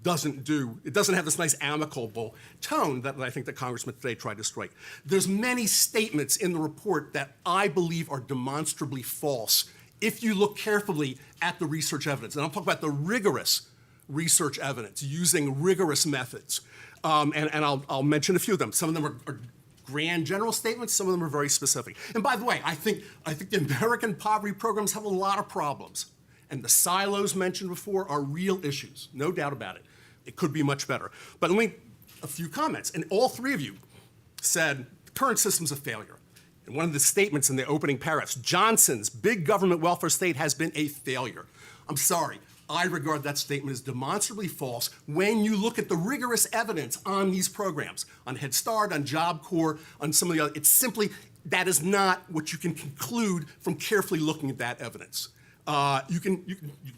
doesn't have this nice amicable tone that I think the congressman today tried to strike. There's many statements in the report that I believe are demonstrably false if you look carefully at the research evidence. And I'm talking about the rigorous research evidence using rigorous methods. And I'll mention a few of them. Some of them are grand general statements, some of them are very specific. And by the way, I think the American poverty programs have a lot of problems. And the silos mentioned before are real issues, no doubt about it. It could be much better. But a few comments. And all three of you said the current system's a failure. And one of the statements in the opening paragraphs, Johnson's big government welfare state has been a failure. I'm sorry. I regard that statement as demonstrably false when you look at the rigorous evidence on these programs, on Head Start, on Job Corps, on some of the other. It's simply, that is not what you can conclude from carefully looking at that evidence. You can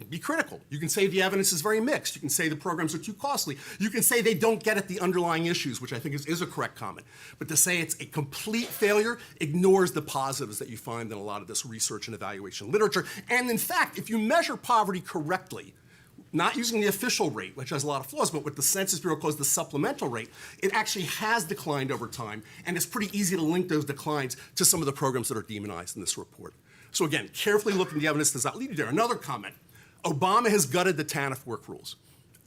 be critical. You can say the evidence is very mixed. You can say the programs are too costly. You can say they don't get at the underlying issues, which I think is a correct comment. But to say it's a complete failure ignores the positives that you find in a lot of this research and evaluation literature. And in fact, if you measure poverty correctly, not using the official rate, which has a lot of flaws, but what the Census Bureau calls the supplemental rate, it actually has declined over time, and it's pretty easy to link those declines to some of the programs that are demonized in this report. So again, carefully looking at the evidence does not lead you there. Another comment, Obama has gutted the TANF work rules.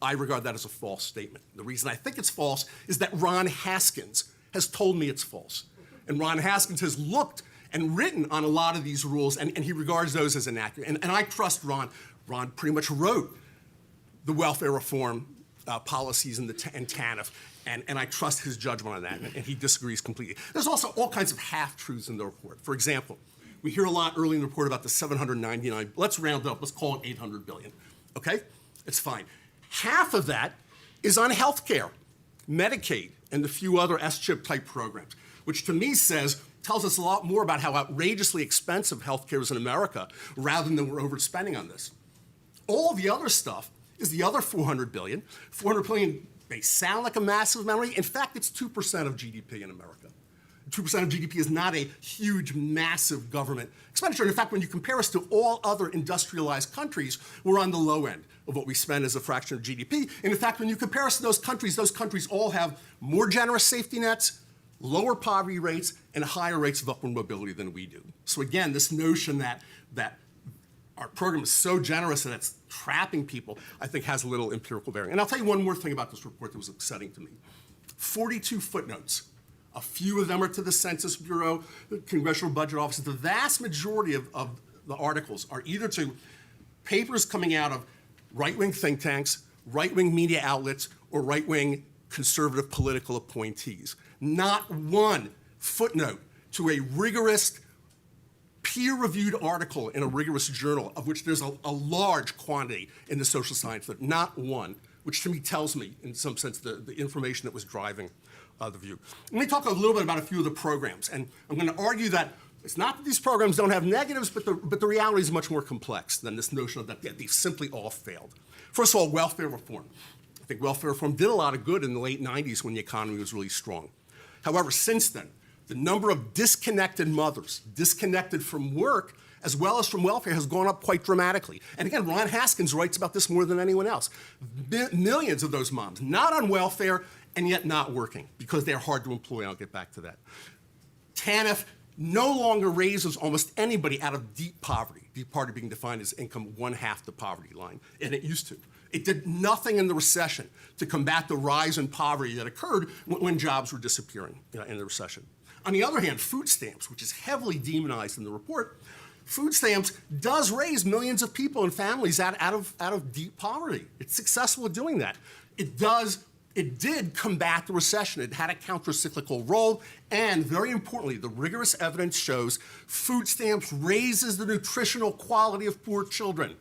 I regard that as a false statement. The reason I think it's false is that Ron Haskins has told me it's false. And Ron Haskins has looked and written on a lot of these rules, and he regards those as inaccurate. And I trust Ron. Ron pretty much wrote the welfare reform policies in TANF, and I trust his judgment on that, and he disagrees completely. There's also all kinds of half-truths in the report. For example, we hear a lot early in the report about the 799, let's round up, let's call it 800 billion, okay? It's fine. Half of that is on health care, Medicaid, and the few other S-chip type programs, which to me tells us a lot more about how outrageously expensive health care is in America, rather than we're overspending on this. All the other stuff is the other 400 billion. 400 billion may sound like a massive amount of money. In fact, it's 2% of GDP in America. 2% of GDP is not a huge, massive government expenditure. And in fact, when you compare us to all other industrialized countries, we're on the low end of what we spend as a fraction of GDP. And in fact, when you compare us to those countries all have more generous safety nets, lower poverty rates, and higher rates of upward mobility than we do. So again, this notion that our program is so generous and it's trapping people, I think has a little empirical bearing. And I'll tell you one more thing about this report that was upsetting to me. 42 footnotes. A few of them are to the Census Bureau, the Congressional Budget Office. The vast majority of the articles are either to papers coming out of right-wing think tanks, right-wing media outlets, or right-wing conservative political appointees. Not one footnote to a rigorous, peer-reviewed article in a rigorous journal, of which there's a large quantity in the social science, not one, which to me tells me, in some sense, the information that was driving the view. Let me talk a little bit about a few of the programs, and I'm going to argue that it's not that these programs don't have negatives, but the reality is much more complex than this notion of that they simply all failed. First of all, welfare reform. I think welfare reform did a lot of good in the late 90s when the economy was really strong. However, since then, the number of disconnected mothers, disconnected from work, as well as from welfare, has gone up quite dramatically. And again, Ron Haskins writes about this more than anyone else. Millions of those moms, not on welfare, and yet not working, because they're hard to employ. I'll get back to that. TANF no longer raises almost anybody out of deep poverty being defined as income 1/2 the poverty line, and it used to. It did nothing in the recession to combat the rise in poverty that occurred when jobs were disappearing in the recession. On the other hand, food stamps, which is heavily demonized in the report, food stamps does raise millions of people and families out of deep poverty. It's successful at doing that. It did combat the recession. It had a counter-cyclical role, and very importantly, the rigorous evidence shows food stamps raises the nutritional quality of poor children.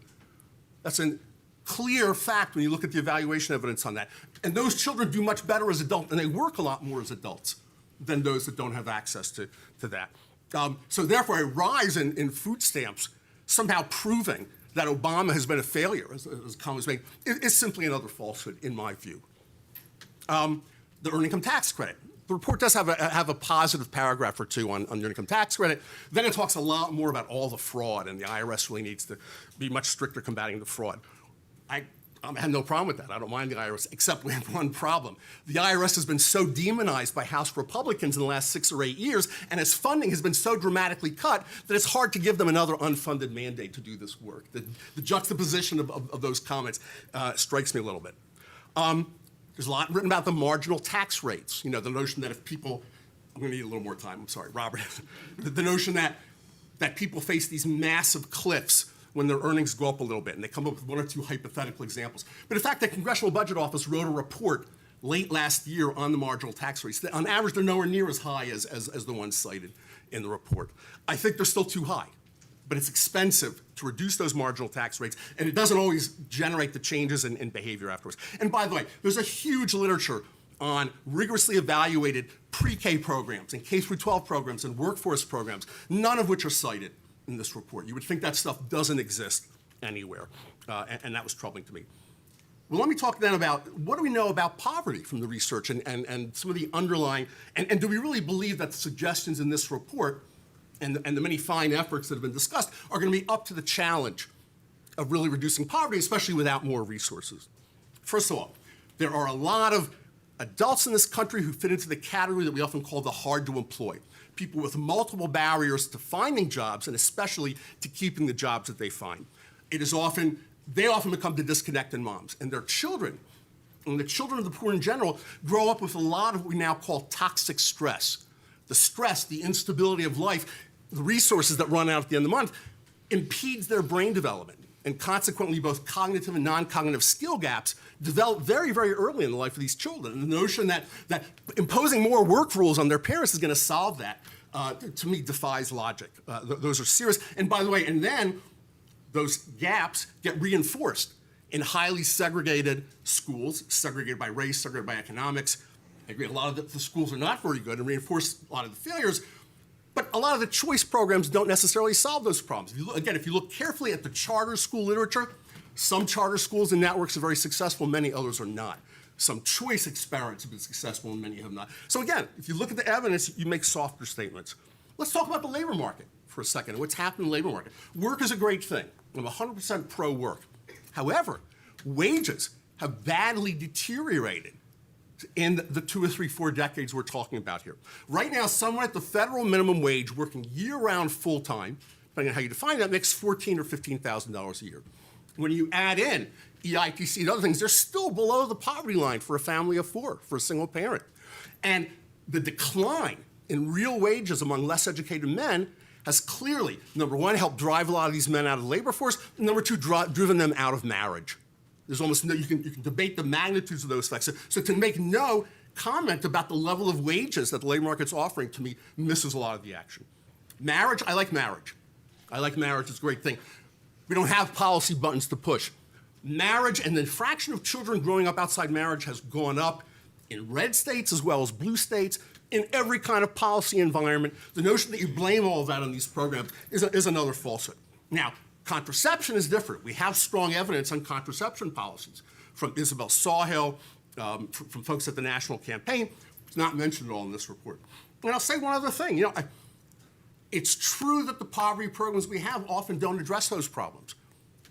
That's a clear fact when you look at the evaluation evidence on that. And those children do much better as adults, and they work a lot more as adults than those that don't have access to that. So therefore, a rise in food stamps, somehow proving that Obama has been a failure, as comments made, is simply another falsehood, in my view. The earned income tax credit. The report does have a positive paragraph or two on the earned income tax credit. Then it talks a lot more about all the fraud, and the IRS really needs to be much stricter combating the fraud. I have no problem with that. I don't mind the IRS, except we have one problem. The IRS has been so demonized by House Republicans in the last 6 or 8 years, and its funding has been so dramatically cut that it's hard to give them another unfunded mandate to do this work. The juxtaposition of those comments strikes me a little bit. There's a lot written about the marginal tax rates. The notion that if people, I'm going to need a little more time, I'm sorry, Robert. The notion that people face these massive cliffs when their earnings go up a little bit, and they come up with one or two hypothetical examples. But in fact, the Congressional Budget Office wrote a report late last year on the marginal tax rates. On average, they're nowhere near as high as the ones cited in the report. I think they're still too high, but it's expensive to reduce those marginal tax rates, and it doesn't always generate the changes in behavior afterwards. And by the way, there's a huge literature on rigorously evaluated pre-K programs and K-12 programs and workforce programs, none of which are cited in this report. You would think that stuff doesn't exist anywhere, and that was troubling to me. Well, let me talk then about what do we know about poverty from the research and some of the underlying, and do we really believe that the suggestions in this report and the many fine efforts that have been discussed are going to be up to the challenge of really reducing poverty, especially without more resources? First of all, there are a lot of adults in this country who fit into the category that we often call the hard to employ. People with multiple barriers to finding jobs and especially to keeping the jobs that they find. They often become the disconnected moms, and their children, and the children of the poor in general, grow up with a lot of what we now call toxic stress. The stress, the instability of life, the resources that run out at the end of the month impedes their brain development, and consequently both cognitive and non-cognitive skill gaps develop very, very early in the life of these children. And the notion that imposing more work rules on their parents is going to solve that, to me, defies logic. Those are serious. And by the way, and then those gaps get reinforced in highly segregated schools, segregated by race, segregated by economics. I agree, a lot of the schools are not very good and reinforce a lot of the failures, but a lot of the choice programs don't necessarily solve those problems. If you look carefully at the charter school literature, some charter schools and networks are very successful, many others are not. Some choice experiments have been successful and many have not. So again, if you look at the evidence, you make softer statements. Let's talk about the labor market for a second and what's happened in the labor market. Work is a great thing. I'm 100% pro-work. However, wages have badly deteriorated in the 2 or 3, 4 decades we're talking about here. Right now, someone at the federal minimum wage working year-round full-time, depending on how you define that, makes $14,000 or $15,000 a year. When you add in EITC and other things, they're still below the poverty line for a family of 4, for a single parent. And the decline in real wages among less educated men has clearly, number one, helped drive a lot of these men out of the labor force, and number two, driven them out of marriage. There's almost no, you can debate the magnitudes of those effects. So to make no comment about the level of wages that the labor market's offering, to me, misses a lot of the action. Marriage, I like marriage. I like marriage, it's a great thing. We don't have policy buttons to push. Marriage and the fraction of children growing up outside marriage has gone up in red states as well as blue states, in every kind of policy environment. The notion that you blame all of that on these programs is another falsehood. Now, contraception is different. We have strong evidence on contraception policies from Isabel Sawhill, from folks at the National Campaign. It's not mentioned at all in this report. And I'll say one other thing. It's true that the poverty programs we have often don't address those problems.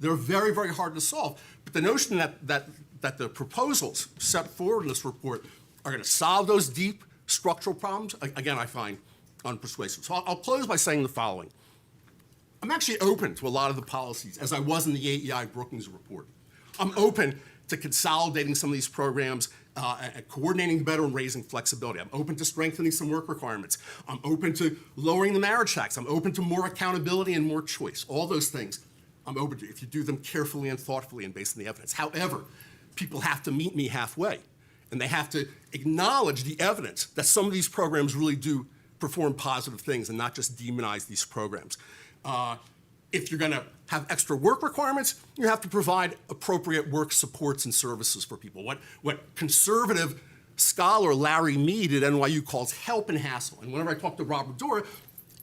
They're very, very hard to solve. But the notion that the proposals set forward in this report are going to solve those deep structural problems, again, I find unpersuasive. So I'll close by saying the following. I'm actually open to a lot of the policies, as I was in the AEI Brookings report. I'm open to consolidating some of these programs, and coordinating better and raising flexibility. I'm open to strengthening some work requirements. I'm open to lowering the marriage tax. I'm open to more accountability and more choice. All those things I'm open to if you do them carefully and thoughtfully and based on the evidence. However, people have to meet me halfway. And they have to acknowledge the evidence that some of these programs really do perform positive things and not just demonize these programs. If you're going to have extra work requirements, you have to provide appropriate work supports and services for people. What conservative scholar Larry Mead at NYU calls help and hassle. And whenever I talk to Robert Doar,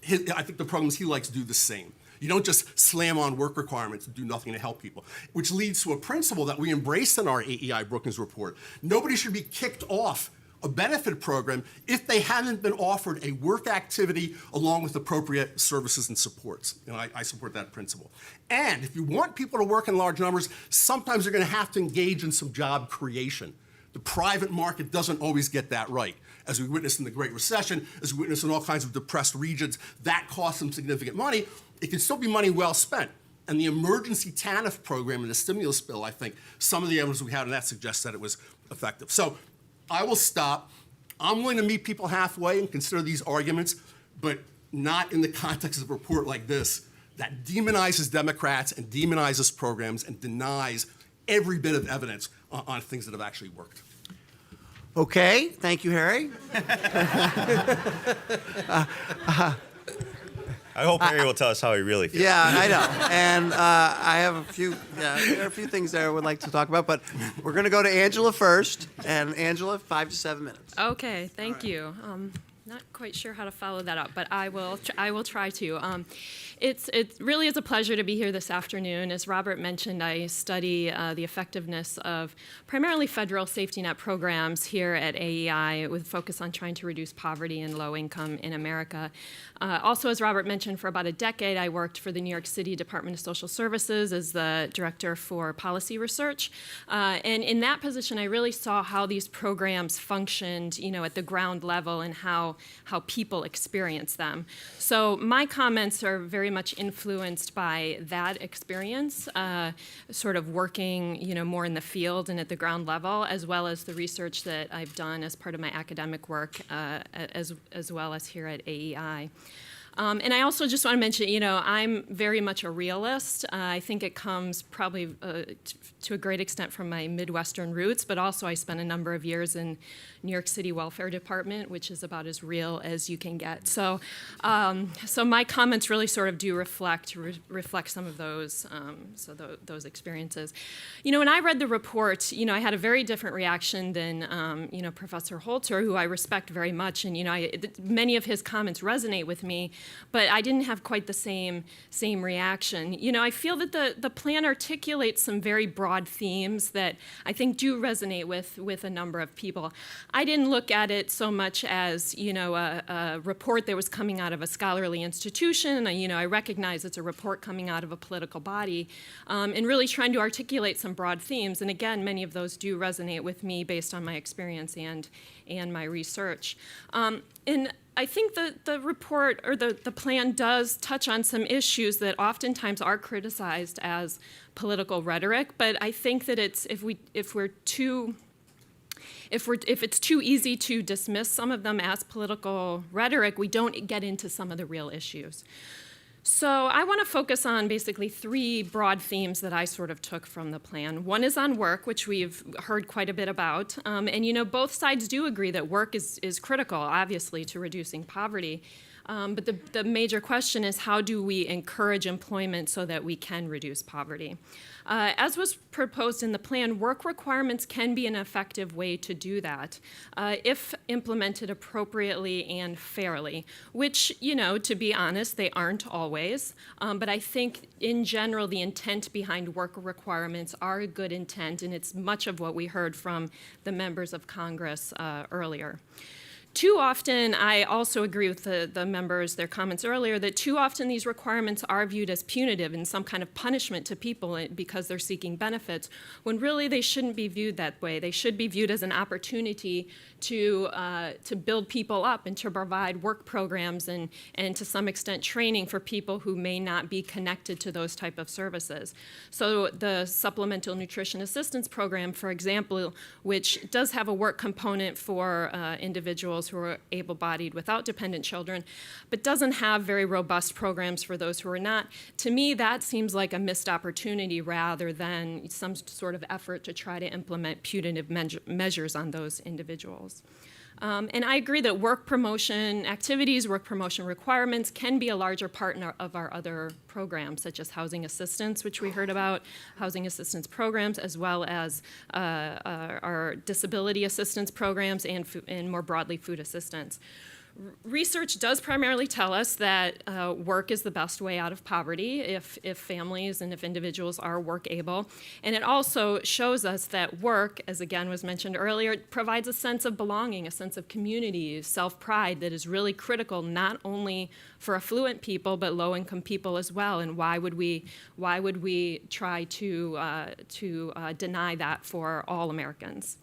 I think the programs he likes do the same. You don't just slam on work requirements and do nothing to help people, which leads to a principle that we embraced in our AEI Brookings report. Nobody should be kicked off a benefit program if they haven't been offered a work activity along with appropriate services and supports. And I support that principle. And if you want people to work in large numbers, sometimes you're going to have to engage in some job creation. The private market doesn't always get that right. As we witnessed in the Great Recession, as we witnessed in all kinds of depressed regions, that costs them significant money. It can still be money well spent. And the emergency TANF program in the stimulus bill, I think some of the evidence we had on that suggests that it was effective. So I will stop. I'm willing to meet people halfway and consider these arguments, but not in the context of a report like this that demonizes Democrats and demonizes programs and denies every bit of evidence on things that have actually worked.
Okay, thank you, Harry.
I hope Harry will tell us how he really feels.
Yeah, I know. And I have there are a few things there I would like to talk about, but we're going to go to Angela first. And Angela, 5 to 7 minutes.
Okay, thank you. Not quite sure how to follow that up, but I will try to. It really is a pleasure to be here this afternoon. As Robert mentioned, I study the effectiveness of primarily federal safety net programs here at AEI with focus on trying to reduce poverty and low income in America. Also, as Robert mentioned, for about a decade, I worked for the New York City Department of Social Services as the director for policy research. And in that position, I really saw how these programs functioned, at the ground level and how people experience them. So my comments are very much influenced by that experience, sort of working, more in the field and at the ground level, as well as the research that I've done as part of my academic work, as well as here at AEI. And I also just want to mention, I'm very much a realist. I think it comes probably to a great extent from my Midwestern roots, but also I spent a number of years in New York City Welfare Department, which is about as real as you can get. So my comments really sort of do reflect some of those, those experiences. When I read the report, I had a very different reaction than, Professor Holter, who I respect very much, and, many of his comments resonate with me, but I didn't have quite the same reaction. I feel that the plan articulates some very broad themes that I think do resonate with a number of people. I didn't look at it so much as, a report that was coming out of a scholarly institution. I recognize it's a report coming out of a political body, and really trying to articulate some broad themes. And again, many of those do resonate with me based on my experience and my research. And I think the report or the plan does touch on some issues that oftentimes are criticized as political rhetoric, but I think that if it's too easy to dismiss some of them as political rhetoric, we don't get into some of the real issues. So I want to focus on basically 3 broad themes that I sort of took from the plan. One is on work, which we've heard quite a bit about. And both sides do agree that work is critical, obviously, to reducing poverty. But the major question is, how do we encourage employment so that we can reduce poverty? As was proposed in the plan, work requirements can be an effective way to do that if implemented appropriately and fairly, which, to be honest, they aren't always. But I think, in general, the intent behind work requirements are a good intent, and it's much of what we heard from the members of Congress earlier. Too often, I also agree with the members, their comments earlier, that too often these requirements are viewed as punitive and some kind of punishment to people because they're seeking benefits, when really they shouldn't be viewed that way. They should be viewed as an opportunity to build people up and to provide work programs and to some extent training for people who may not be connected to those type of services. So the Supplemental Nutrition Assistance Program, for example, which does have a work component for individuals who are able-bodied without dependent children, but doesn't have very robust programs for those who are not. To me, that seems like a missed opportunity rather than some sort of effort to try to implement punitive measures on those individuals. And I agree that work promotion activities, work promotion requirements can be a larger part of our other programs, such as housing assistance, which we heard about, housing assistance programs, as well as our disability assistance programs and more broadly, food assistance. Research does primarily tell us that work is the best way out of poverty if families and if individuals are work able. And it also shows us that work, as again was mentioned earlier, provides a sense of belonging, a sense of community, self-pride that is really critical not only for affluent people but low-income people as well. And why would we try to deny that for all Americans?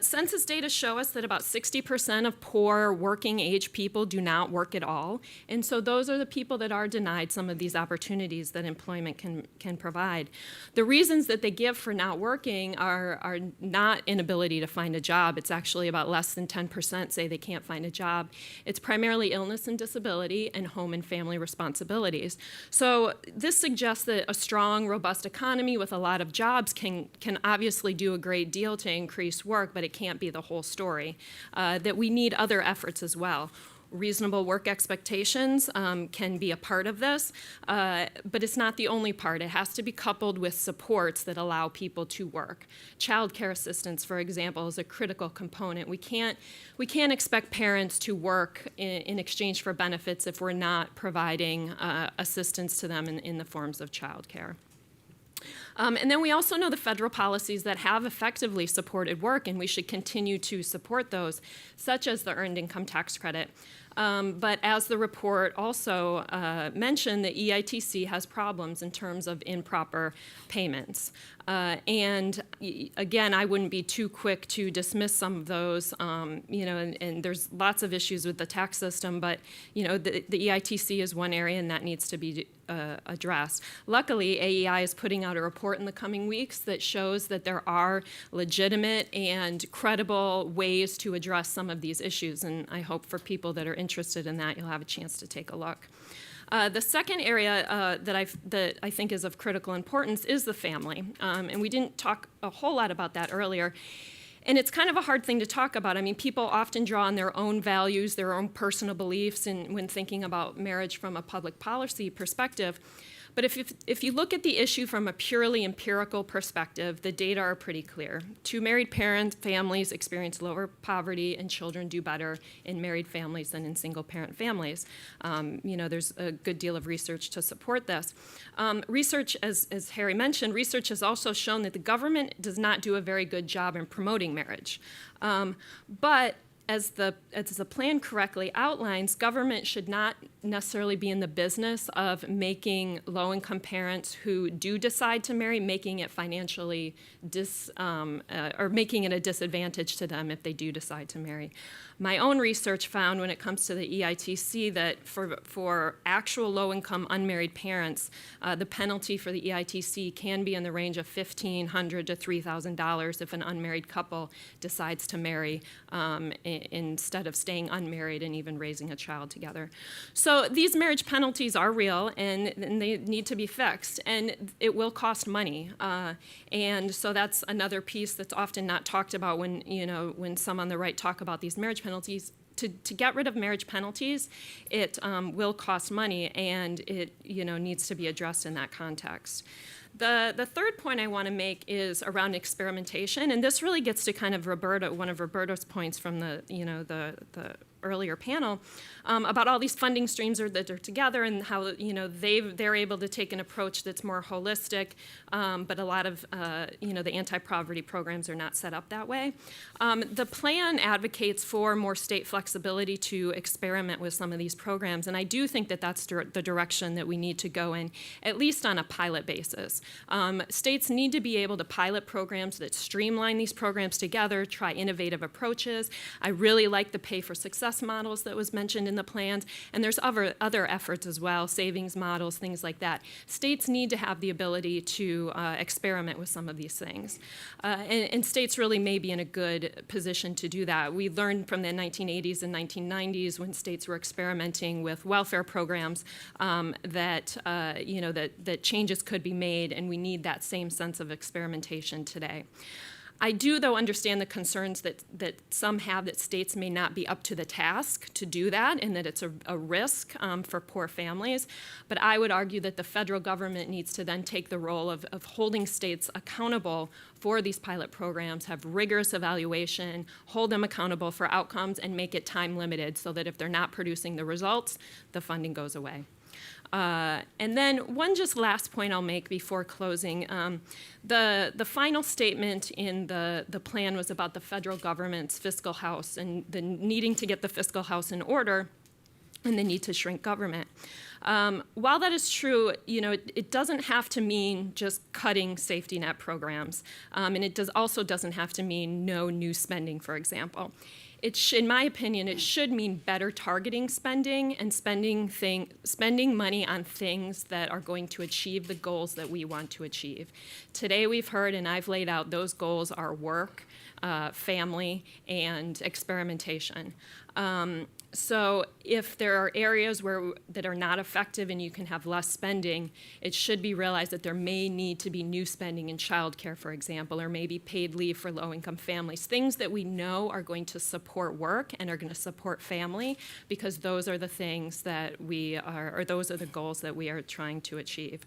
Census data show us that about 60% of poor working-age people do not work at all, and so those are the people that are denied some of these opportunities that employment can provide. The reasons that they give for not working are not inability to find a job. It's actually about less than 10% say they can't find a job. It's primarily illness and disability and home and family responsibilities. So this suggests that a strong, robust economy with a lot of jobs can obviously do a great deal to increase work, work, but it can't be the whole story, that we need other efforts as well. Reasonable work expectations can be a part of this, but it's not the only part. It has to be coupled with supports that allow people to work. Child care assistance, for example, is a critical component. We can't expect parents to work in exchange for benefits if we're not providing assistance to them in the forms of child care. And then we also know the federal policies that have effectively supported work, and we should continue to support those, such as the Earned Income Tax Credit. But as the report also mentioned, the EITC has problems in terms of improper payments. And again, I wouldn't be too quick to dismiss some of those, and there's lots of issues with the tax system, but the EITC is one area and that needs to be addressed. Luckily, AEI is putting out a report in the coming weeks that shows that there are legitimate and credible ways to address some of these issues, and I hope for people that are interested in that, you'll have a chance to take a look. The second area that I think is of critical importance is the family, and we didn't talk a whole lot about that earlier. And it's kind of a hard thing to talk about. I mean, people often draw on their own values, their own personal beliefs when thinking about marriage from a public policy perspective. But if you look at the issue from a purely empirical perspective, the data are pretty clear. Two married families experience lower poverty, and children do better in married families than in single-parent families. There's a good deal of research to support this. Research, as Harry mentioned, research has also shown that the government does not do a very good job in promoting marriage. But as the plan correctly outlines, government should not necessarily be in the business of making low-income parents who do decide to marry, making it financially or making it a disadvantage to them if they do decide to marry. My own research found when it comes to the EITC that for actual low-income unmarried parents, the penalty for the EITC can be in the range of $1,500 to $3,000 if an unmarried couple decides to marry instead of staying unmarried and even raising a child together. So these marriage penalties are real, and they need to be fixed, and it will cost money. And so that's another piece that's often not talked about when some on the right talk about these marriage penalties. To get rid of marriage penalties, it will cost money, and it needs to be addressed in that context. The third point I want to make is around experimentation, and this really gets to kind of one of Roberta's points from the earlier panel about all these funding streams that are together and how they're able to take an approach that's more holistic, but a lot of the anti-poverty programs are not set up that way. The plan advocates for more state flexibility to experiment with some of these programs, and I do think that that's the direction that we need to go in, at least on a pilot basis. States need to be able to pilot programs that streamline these programs together, try innovative approaches. I really like the pay for success models that was mentioned in the plans, and there's other efforts as well, savings models, things like that. States need to have the ability to experiment with some of these things, and states really may be in a good position to do that. We learned from the 1980s and 1990s when states were experimenting with welfare programs that changes could be made, and we need that same sense of experimentation today. I do, though, understand the concerns that some have that states may not be up to the task to do that, and that it's a risk for poor families. But I would argue that the federal government needs to then take the role of holding states accountable for these pilot programs, have rigorous evaluation, hold them accountable for outcomes, and make it time limited so that if they're not producing the results, the funding goes away. And then one just last point I'll make before closing. The final statement in the plan was about the federal government's fiscal house and the needing to get the fiscal house in order and the need to shrink government. While that is true, it doesn't have to mean just cutting safety net programs, and it also doesn't have to mean no new spending, for example. In my opinion, it should mean better targeting spending and spending money on things that are going to achieve the goals that we want to achieve. Today we've heard, and I've laid out, those goals are work, family, and experimentation. So if there are areas that are not effective and you can have less spending, it should be realized that there may need to be new spending in childcare, for example, or maybe paid leave for low-income families, things that we know are going to support work and are going to support family, because those are the things that those are the goals that we are trying to achieve.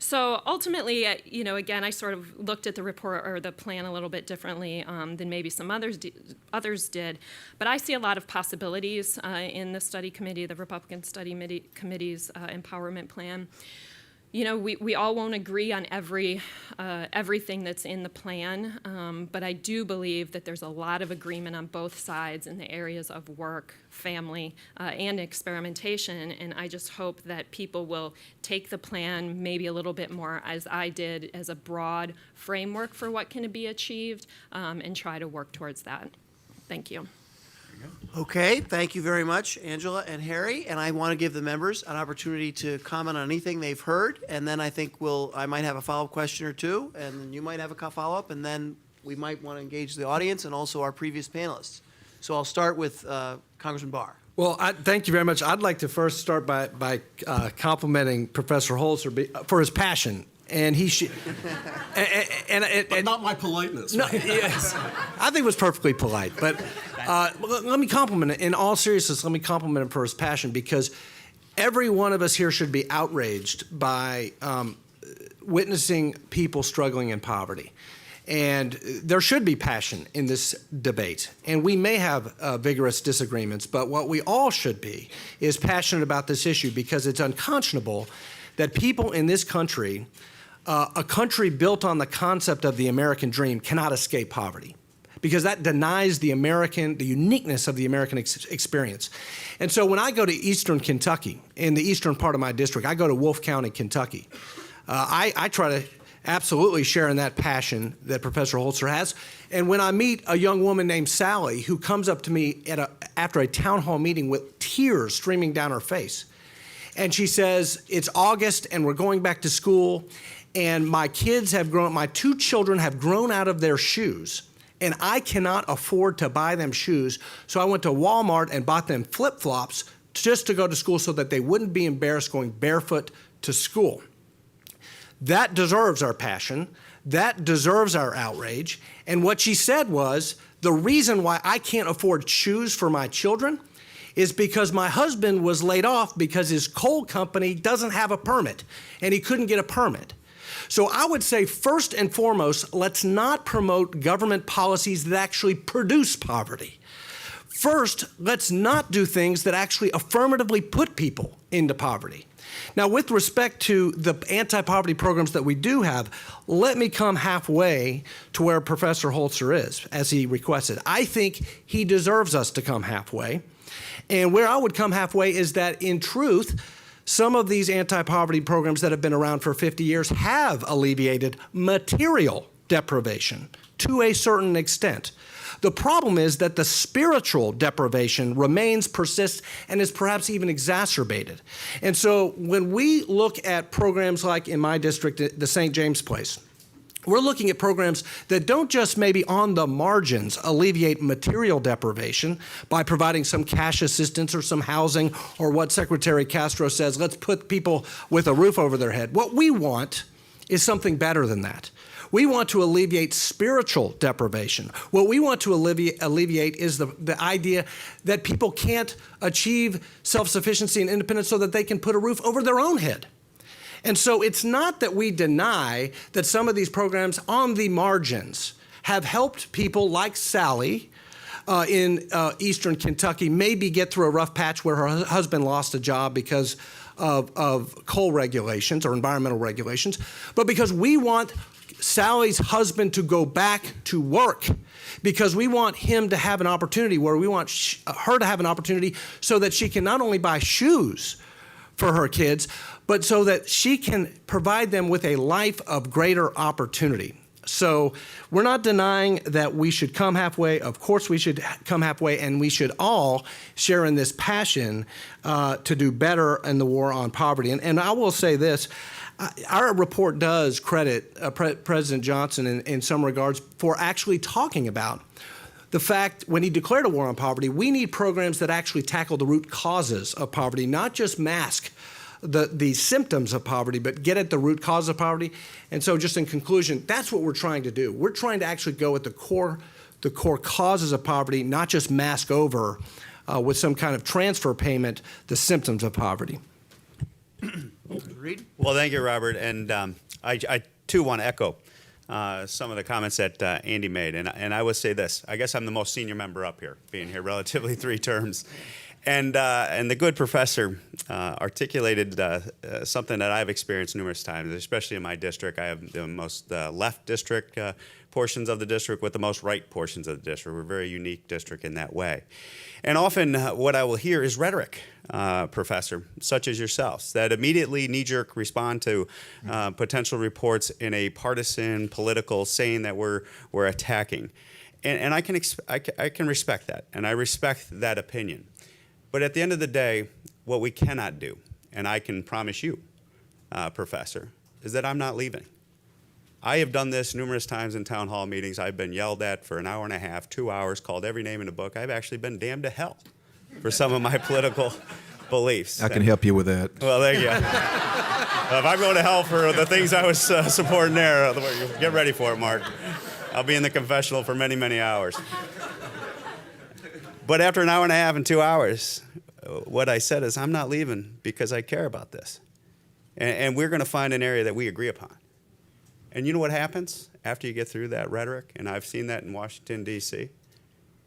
So ultimately, again, I sort of looked at the report or the plan a little bit differently than maybe some others did, but I see a lot of possibilities in the study committee, the Republican Study Committee's empowerment plan. We all won't agree on everything that's in the plan, but I do believe that there's a lot of agreement on both sides in the areas of work, family, and experimentation, and I just hope that people will take the plan maybe a little bit more, as I did, as a broad framework for what can be achieved, and try to work towards that. Thank you.
Okay, thank you very much, Angela and Harry. And I want to give the members an opportunity to comment on anything they've heard. And then I think I might have a follow-up question or two, and then you might have a follow-up, and then we might want to engage the audience and also our previous panelists. So I'll start with Congressman Barr.
Well, thank you very much. I'd like to first start by complimenting Professor Holzer for his passion. And he should,
But not my politeness.
No,
Right?
yes, I think it was perfectly polite. But let me compliment it. In all seriousness, let me compliment him for his passion, because every one of us here should be outraged by witnessing people struggling in poverty. And there should be passion in this debate. And we may have vigorous disagreements, but what we all should be is passionate about this issue, because it's unconscionable that people in this country, a country built on the concept of the American dream, cannot escape poverty, because that denies the uniqueness of the American experience. And so when I go to eastern Kentucky, in the eastern part of my district, I go to Wolfe County, Kentucky, I try to absolutely share in that passion that Professor Holzer has. And when I meet a young woman named Sally, who comes up to me after a town hall meeting with tears streaming down her face, and she says, it's August and we're going back to school, and my two children have grown out of their shoes, and I cannot afford to buy them shoes, so I went to Walmart and bought them flip-flops just to go to school so that they wouldn't be embarrassed going barefoot to school. That deserves our passion. That deserves our outrage. And what she said was, the reason why I can't afford shoes for my children is because my husband was laid off because his coal company doesn't have a permit, and he couldn't get a permit. So I would say, first and foremost, let's not promote government policies that actually produce poverty. First, let's not do things that actually affirmatively put people into poverty. Now, with respect to the anti-poverty programs that we do have, let me come halfway to where Professor Holzer is, as he requested. I think he deserves us to come halfway. And where I would come halfway is that, in truth, some of these anti-poverty programs that have been around for 50 years have alleviated material deprivation to a certain extent. The problem is that the spiritual deprivation persists, and is perhaps even exacerbated. And so when we look at programs like in my district, the St. James Place, we're looking at programs that don't just maybe on the margins alleviate material deprivation by providing some cash assistance or some housing, or what Secretary Castro says, let's put people with a roof over their head. What we want is something better than that. We want to alleviate spiritual deprivation. What we want to alleviate is the idea that people can't achieve self-sufficiency and independence so that they can put a roof over their own head. And so it's not that we deny that some of these programs on the margins have helped people like Sally in eastern Kentucky maybe get through a rough patch where her husband lost a job because of coal regulations or environmental regulations, but because we want Sally's husband to go back to work, because we want him to have an opportunity, where we want her to have an opportunity so that she can not only buy shoes for her kids, but so that she can provide them with a life of greater opportunity. So we're not denying that we should come halfway. Of course we should come halfway, and we should all share in this passion to do better in the war on poverty. And I will say this, our report does credit President Johnson in some regards for actually talking about the fact when he declared a war on poverty, we need programs that actually tackle the root causes of poverty, not just mask the symptoms of poverty, but get at the root cause of poverty. And so just in conclusion, that's what we're trying to do. We're trying to actually go at the core causes of poverty, not just mask over with some kind of transfer payment the symptoms of poverty.
Reed?
Well, thank you, Robert. And I too want to echo some of the comments that Andy made. And I would say this. I guess I'm the most senior member up here, being here relatively 3 terms. And the good professor articulated something that I've experienced numerous times, especially in my district. I have the most left district portions of the district with the most right portions of the district. We're a very unique district in that way. And often what I will hear is rhetoric, Professor, such as yourselves, that immediately knee-jerk respond to potential reports in a partisan, political, saying that we're attacking. And I can respect that, and I respect that opinion. But at the end of the day, what we cannot do, and I can promise you, Professor, is that I'm not leaving. I have done this numerous times in town hall meetings. I've been yelled at for an hour and a half, 2 hours, called every name in the book. I've actually been damned to hell for some of my political beliefs.
I can help you with that.
Well, there you go. If I'm going to hell for the things I was supporting there, get ready for it, Mark. I'll be in the confessional for many, many hours. But after an hour and a half and 2 hours, what I said is, I'm not leaving because I care about this. And we're going to find an area that we agree upon. And you know what happens after you get through that rhetoric? And I've seen that in Washington, D.C.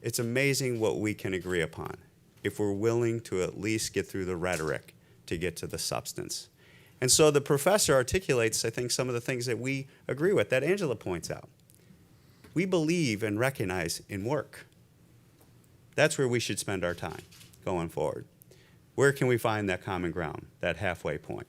It's amazing what we can agree upon if we're willing to at least get through the rhetoric to get to the substance. And so the professor articulates, I think, some of the things that we agree with, that Angela points out. We believe and recognize in work. That's where we should spend our time going forward. Where can we find that common ground, that halfway point?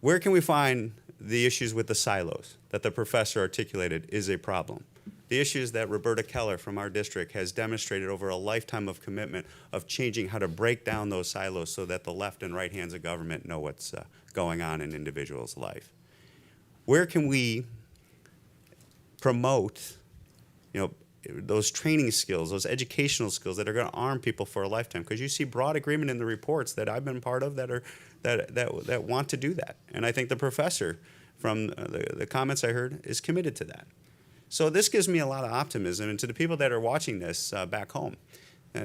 Where can we find the issues with the silos that the professor articulated is a problem? The issues that Roberta Keller from our district has demonstrated over a lifetime of commitment of changing how to break down those silos so that the left and right hands of government know what's going on in individuals' life. Where can we promote, those training skills, those educational skills that are going to arm people for a lifetime? Because you see broad agreement in the reports that I've been part of that want to do that. And I think the professor, from the comments I heard, is committed to that. So this gives me a lot of optimism. And to the people that are watching this back home,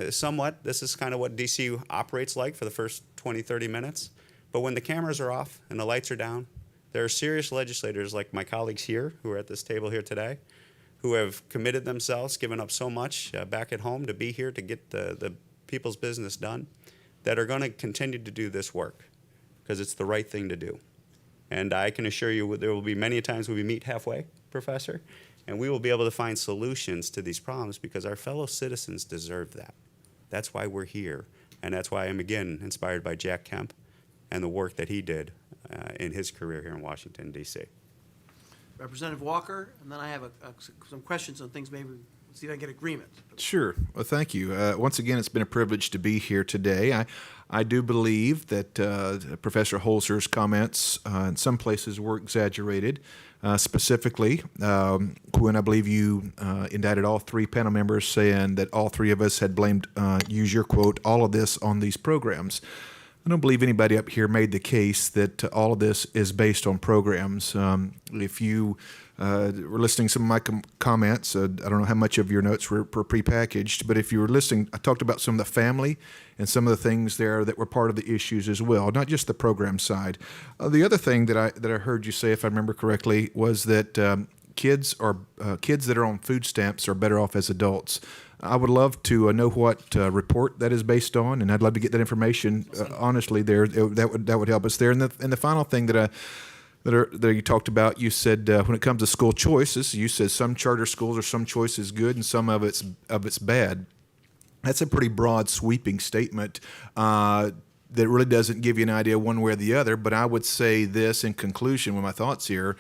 somewhat, this is kind of what DC operates like for the first 20, 30 minutes. But when the cameras are off and the lights are down, there are serious legislators like my colleagues here who are at this table here today, who have committed themselves, given up so much back at home to be here to get the people's business done, that are going to continue to do this work because it's the right thing to do. And I can assure you there will be many times when we meet halfway, Professor, and we will be able to find solutions to these problems because our fellow citizens deserve that. That's why we're here. And that's why I'm, again, inspired by Jack Kemp and the work that he did in his career here in Washington, D.C.
Representative Walker, and then I have some questions on things maybe, let's see if I can get agreement.
Sure. Well, thank you. Once again, it's been a privilege to be here today. I do believe that Professor Holzer's comments in some places were exaggerated. Specifically, when I believe you indicted all 3 panel members saying that all 3 of us had blamed, use your quote, all of this on these programs. I don't believe anybody up here made the case that all of this is based on programs. If you were listening to some of my comments, I don't know how much of your notes were prepackaged, but if you were listening, I talked about some of the family and some of the things there that were part of the issues as well, not just the program side. The other thing that I heard you say, if I remember correctly, was that kids that are on food stamps are better off as adults. I would love to know what report that is based on, and I'd love to get that information. Honestly, that would help us there. And the final thing that you talked about, you said when it comes to school choices, you said some charter schools or some choice is good and some of it's bad. That's a pretty broad, sweeping statement that really doesn't give you an idea one way or the other. But I would say this in conclusion with my thoughts here: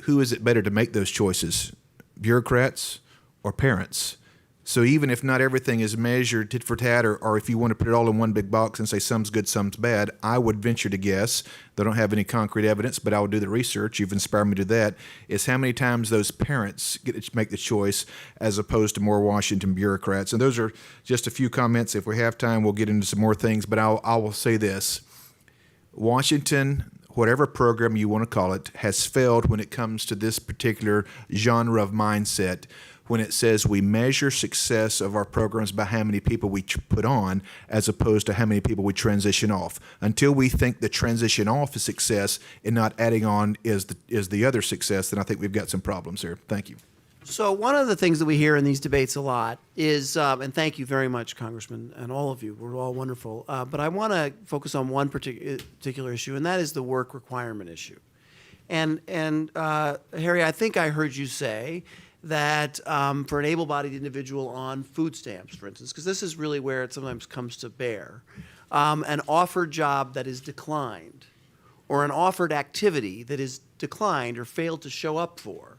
who is it better to make those choices, bureaucrats or parents? So even if not everything is measured tit for tat, or if you want to put it all in one big box and say some's good, some's bad, I would venture to guess, they don't have any concrete evidence, but I will do the research, you've inspired me to do that, is how many times those parents get to make the choice as opposed to more Washington bureaucrats. And those are just a few comments. If we have time, we'll get into some more things, but I will say this. Washington, whatever program you want to call it, has failed when it comes to this particular genre of mindset, when it says we measure success of our programs by how many people we put on as opposed to how many people we transition off. Until we think the transition off is success and not adding on is the other success, then I think we've got some problems here. Thank you.
So one of the things that we hear in these debates a lot is, and thank you very much, Congressman, and all of you, we're all wonderful, but I want to focus on one particular issue, and that is the work requirement issue. And Harry, I think I heard you say that for an able-bodied individual on food stamps, for instance, because this is really where it sometimes comes to bear, an offered job that is declined or an offered activity that is declined or failed to show up for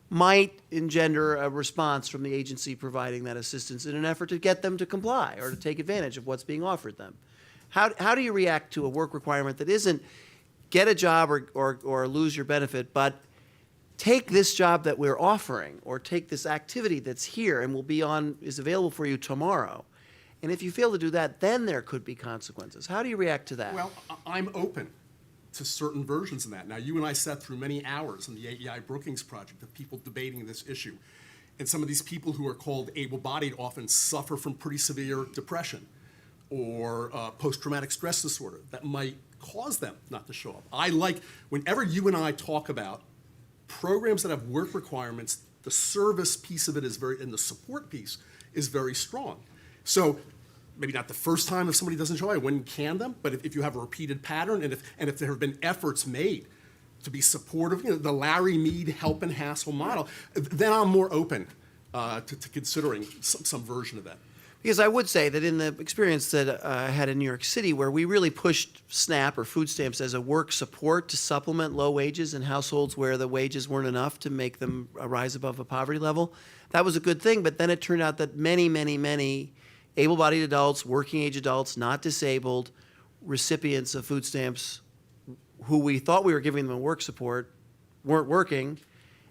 might engender a response from the agency providing that assistance in an effort to get them to comply or to take advantage of what's being offered them. How do you react to a work requirement that isn't get a job or lose your benefit, but take this job that we're offering or take this activity that's here and is available for you tomorrow? And if you fail to do that, then there could be consequences. How do you react to that?
Well, I'm open to certain versions of that. Now, you and I sat through many hours in the AEI Brookings Project of people debating this issue. And some of these people who are called able-bodied often suffer from pretty severe depression or post-traumatic stress disorder that might cause them not to show up. Whenever you and I talk about programs that have work requirements, the service piece of it is and the support piece is very strong. So maybe not the first time if somebody doesn't show up, I wouldn't can them, but if you have a repeated pattern and if there have been efforts made to be supportive, the Larry Mead help and hassle model, then I'm more open to considering some version of that.
Because I would say that in the experience that I had in New York City, where we really pushed SNAP or food stamps as a work support to supplement low wages in households where the wages weren't enough to make them rise above a poverty level, that was a good thing. But then it turned out that many, many, many able-bodied adults, working-age adults, not disabled, recipients of food stamps who we thought we were giving them work support weren't working,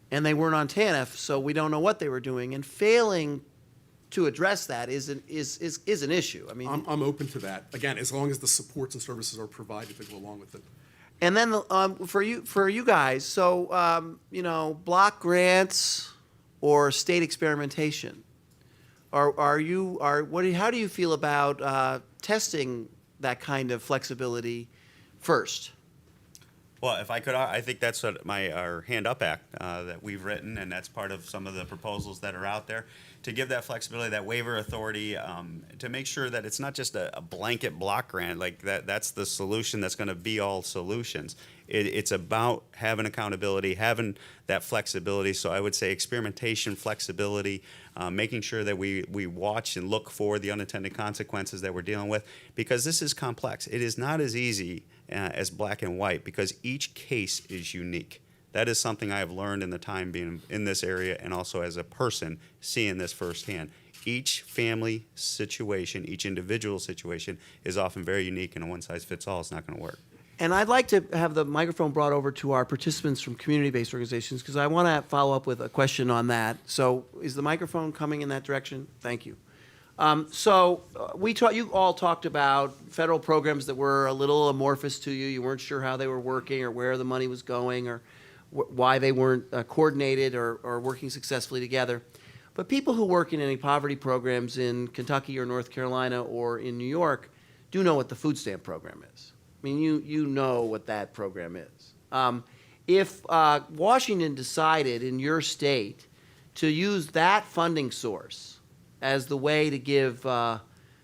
and they weren't on TANF, so we don't know what they were doing. And failing to address that is an issue. I mean,
I'm open to that, again, as long as the supports and services are provided to go along with it.
and then for you guys, so block grants or state experimentation. How do you feel about testing that kind of flexibility first?
Well, if I could, I think that's what our Hand Up Act that we've written, and that's part of some of the proposals that are out there, to give that flexibility, that waiver authority, to make sure that it's not just a blanket block grant, like that's the solution that's going to be all solutions. It's about having accountability, having that flexibility. So I would say experimentation, flexibility, making sure that we watch and look for the unintended consequences that we're dealing with, because this is complex. It is not as easy as black and white, because each case is unique. That is something I have learned in the time being in this area, and also as a person seeing this firsthand. Each family situation, each individual situation is often very unique, and a one-size-fits-all is not going to work.
And I'd like to have the microphone brought over to our participants from community-based organizations, because I want to follow up with a question on that. So is the microphone coming in that direction? Thank you. You all talked about federal programs that were a little amorphous to you. You weren't sure how they were working or where the money was going or why they weren't coordinated or working successfully together. But people who work in any poverty programs in Kentucky or North Carolina or in New York do know what the food stamp program is. I mean, you know what that program is. If Washington decided in your state to use that funding source as the way to give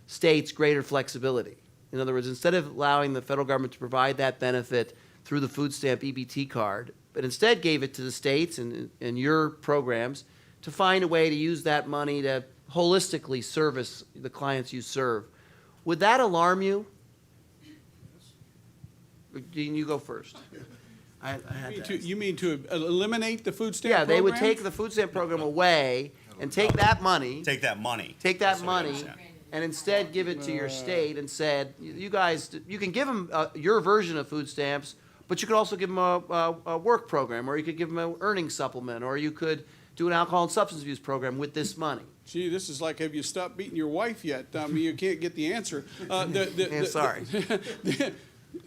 states greater flexibility, in other words, instead of allowing the federal government to provide that benefit through the food stamp EBT card, but instead gave it to the states and your programs to find a way to use that money to holistically service the clients you serve, would that alarm you? Dean, you go first. I had to ask.
You mean to eliminate the food stamp
Yeah,
program?
they would take the food stamp program away and take that money,
Take that money.
take that
That's what I
money,
understand.
and instead give it to your state and said, you guys, you can give them your version of food stamps, but you could also give them a work program, or you could give them an earnings supplement, or you could do an alcohol and substance abuse program with this money.
Gee, this is like, have you stopped beating your wife yet? I mean, you can't get the answer.
Sorry.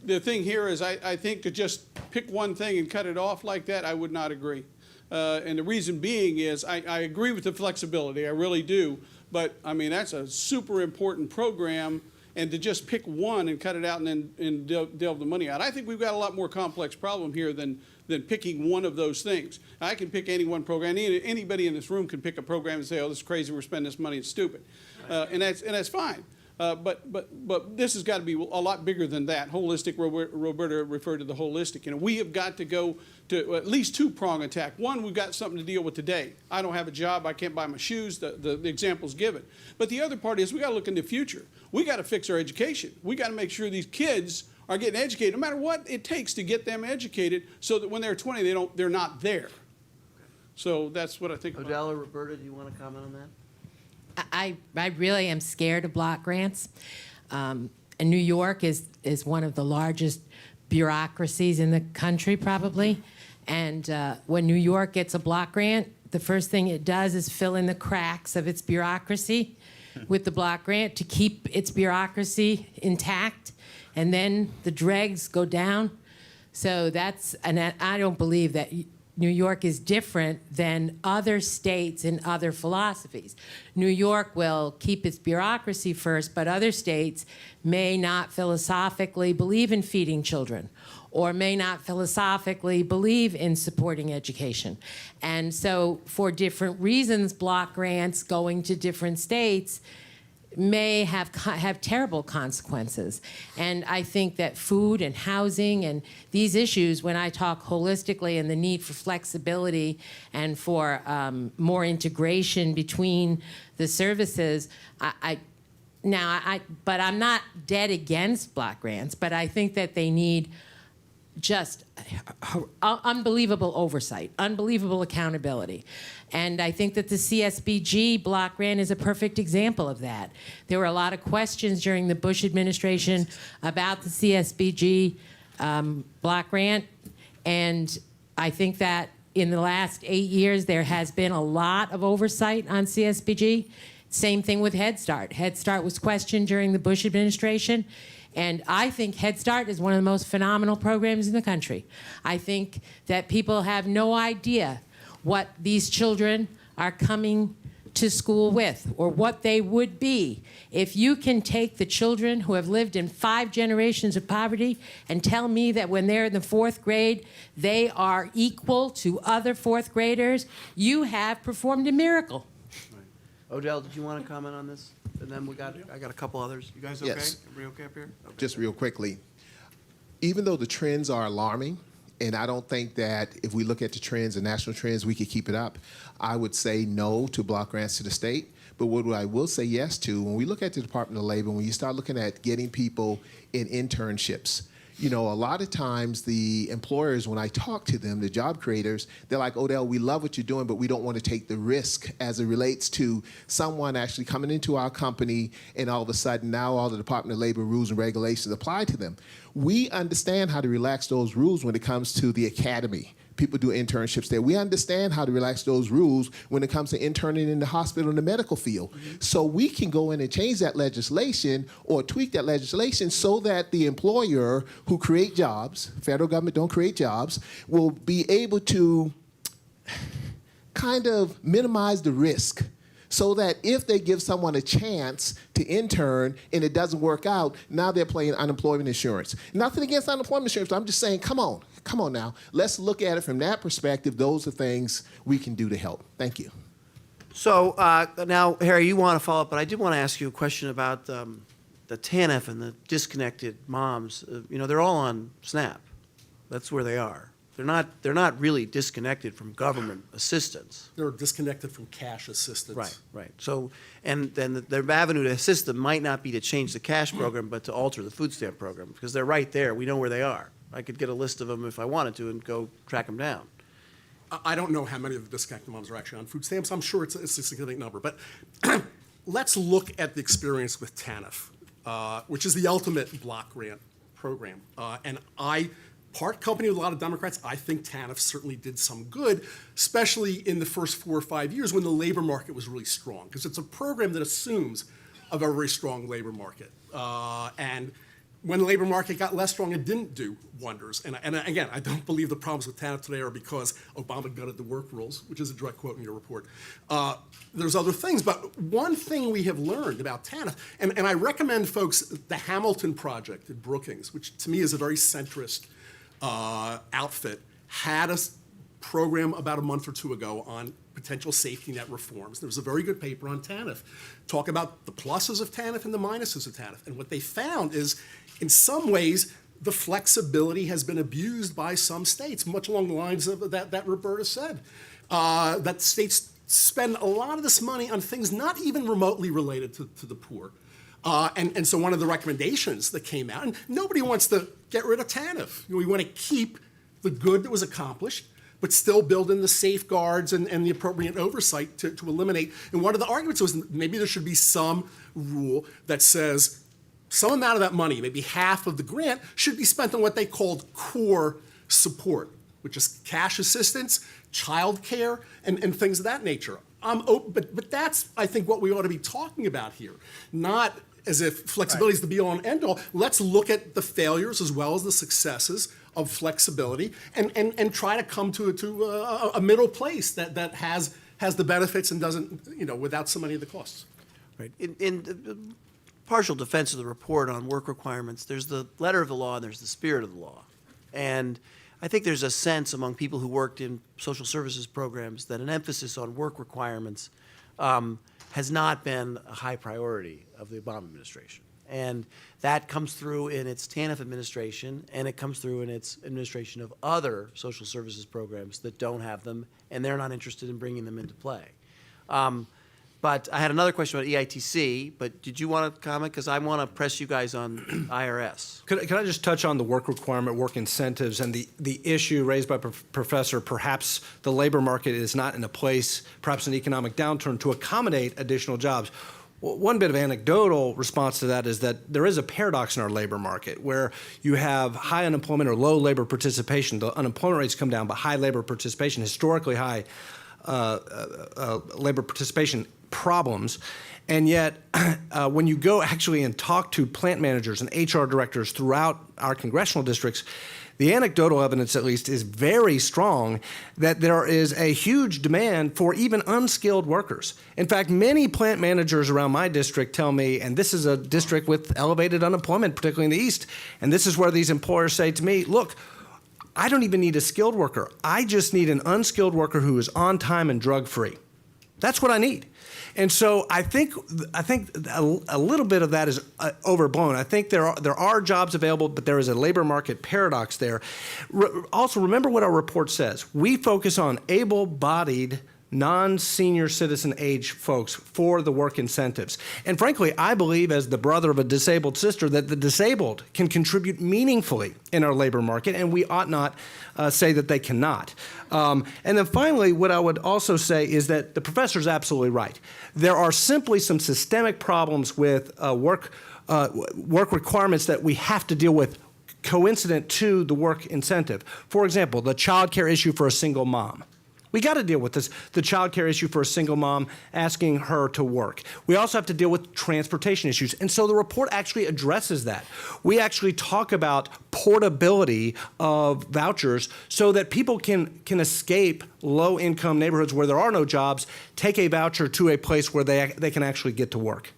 The thing here is, I think to just pick one thing and cut it off like that, I would not agree. And the reason being is, I agree with the flexibility, I really do. But, I mean, that's a super important program, and to just pick one and cut it out and then delve the money out. I think we've got a lot more complex problem here than picking one of those things. I can pick any one program. Anybody in this room can pick a program and say, oh, this is crazy, we're spending this money, it's stupid. And that's fine. But this has got to be a lot bigger than that. Holistic, Roberta referred to the holistic. You know, we have got to go to at least two-prong attack. One, we've got something to deal with today. I don't have a job, I can't buy my shoes, the example's given. But the other part is we got to look in the future. We got to fix our education. We got to make sure these kids are getting educated, no matter what it takes to get them educated, so that when they're 20, they're not there. So that's what I think about.
Odell or Roberta, do you want to comment on that?
I really am scared of block grants. And New York is one of the largest bureaucracies in the country, probably. And when New York gets a block grant, the first thing it does is fill in the cracks of its bureaucracy with the block grant to keep its bureaucracy intact. And then the dregs go down. So and I don't believe that New York is different than other states and other philosophies. New York will keep its bureaucracy first, but other states may not philosophically believe in feeding children, or may not philosophically believe in supporting education. And so for different reasons, block grants going to different states may have terrible consequences. And I think that food and housing and these issues, when I talk holistically and the need for flexibility and for more integration between the services, but I'm not dead against block grants, but I think that they need just unbelievable oversight, unbelievable accountability. And I think that the CSBG block grant is a perfect example of that. There were a lot of questions during the Bush administration about the CSBG block grant. And I think that in the last 8 years, there has been a lot of oversight on CSBG. Same thing with Head Start. Head Start was questioned during the Bush administration. And I think Head Start is one of the most phenomenal programs in the country. I think that people have no idea what these children are coming to school with, or what they would be. If you can take the children who have lived in 5 generations of poverty and tell me that when they're in the 4th grade, they are equal to other 4th graders, you have performed a miracle.
Odell, did you want to comment on this? And then I got a couple others. You guys okay?
Yes.
Everybody okay up here? Okay.
Just real quickly, even though the trends are alarming, and I don't think that if we look at the trends, the national trends, we could keep it up, I would say no to block grants to the state. But what I will say yes to, when we look at the Department of Labor, when you start looking at getting people in internships, you know, a lot of times the employers, when I talk to them, the job creators, they're like, Odell, we love what you're doing, but we don't want to take the risk as it relates to someone actually coming into our company and all of a sudden now all the Department of Labor rules and regulations apply to them. We understand how to relax those rules when it comes to the academy. People do internships there. We understand how to relax those rules when it comes to interning in the hospital and the medical field. Mm-hmm. So we can go in and change that legislation or tweak that legislation so that the employer who create jobs, federal government don't create jobs, will be able to kind of minimize the risk, so that if they give someone a chance to intern and it doesn't work out, now they're paying unemployment insurance. Nothing against unemployment insurance, but I'm just saying, come on now. Let's look at it from that perspective. Those are things we can do to help. Thank you.
So now, Harry, you want to follow up, but I did want to ask you a question about the TANF and the disconnected moms. You know, they're all on SNAP. That's where they are. They're not really disconnected from government assistance.
They're disconnected from cash assistance.
Right. So, and then their avenue to assist them might not be to change the cash program, but to alter the food stamp program, because they're right there. We know where they are. I could get a list of them if I wanted to and go track them down.
I don't know how many of the disconnected moms are actually on food stamps. I'm sure it's a significant number. But let's look at the experience with TANF, which is the ultimate block grant program. And part company with a lot of Democrats, I think TANF certainly did some good, especially in the first 4 or 5 years when the labor market was really strong, because it's a program that assumes a very strong labor market. And when the labor market got less strong, it didn't do wonders. And again, I don't believe the problems with TANF today are because Obama gutted the work rules, which is a direct quote in your report. There's other things, but one thing we have learned about TANF, and I recommend folks the Hamilton Project at Brookings, which to me is a very centrist outfit, had a program about a month or two ago on potential safety net reforms. There was a very good paper on TANF, talk about the pluses of TANF and the minuses of TANF. And what they found is, in some ways, the flexibility has been abused by some states, much along the lines of that Roberta said. That states spend a lot of this money on things not even remotely related to the poor. And so one of the recommendations that came out, and nobody wants to get rid of TANF. We want to keep the good that was accomplished, but still build in the safeguards and the appropriate oversight to eliminate. And one of the arguments was maybe there should be some rule that says some amount of that money, maybe half of the grant, should be spent on what they called core support, which is cash assistance, childcare, and things of that nature. But that's, I think, what we ought to be talking about here, not as if flexibility is the be-all and end-all. Let's look at the failures as well as the successes of flexibility and try to come to a middle place that has the benefits and doesn't, without so many of the costs.
Right. In partial defense of the report on work requirements, there's the letter of the law and there's the spirit of the law. And I think there's a sense among people who worked in social services programs that an emphasis on work requirements has not been a high priority of the Obama administration. And that comes through in its TANF administration, and it comes through in its administration of other social services programs that don't have them, and they're not interested in bringing them into play. But I had another question about EITC, but did you want to comment? Because I want to press you guys on IRS.
Could I just touch on the work requirement, work incentives, and the issue raised by Professor, perhaps the labor market is not in a place, perhaps an economic downturn, to accommodate additional jobs. One bit of anecdotal response to that is that there is a paradox in our labor market where you have high unemployment or low labor participation. The unemployment rates come down, but high labor participation, historically high labor participation problems. And yet, when you go actually and talk to plant managers and HR directors throughout our congressional districts, the anecdotal evidence, at least, is very strong that there is a huge demand for even unskilled workers. In fact, many plant managers around my district tell me, and this is a district with elevated unemployment, particularly in the East, and this is where these employers say to me, look, I don't even need a skilled worker. I just need an unskilled worker who is on time and drug-free. That's what I need. And so I think a little bit of that is overblown. I think there are jobs available, but there is a labor market paradox there. Also, remember what our report says. We focus on able-bodied, non-senior citizen age folks for the work incentives. And frankly, I believe, as the brother of a disabled sister, that the disabled can contribute meaningfully in our labor market, and we ought not say that they cannot. And then finally, what I would also say is that the professor's absolutely right. There are simply some systemic problems with work requirements that we have to deal with coincident to the work incentive. For example, the child care issue for a single mom. We got to deal with this, the child care issue for a single mom, asking her to work. We also have to deal with transportation issues. And so the report actually addresses that. We actually talk about portability of vouchers so that people can escape low-income neighborhoods where there are no jobs, take a voucher to a place where they can actually get to work.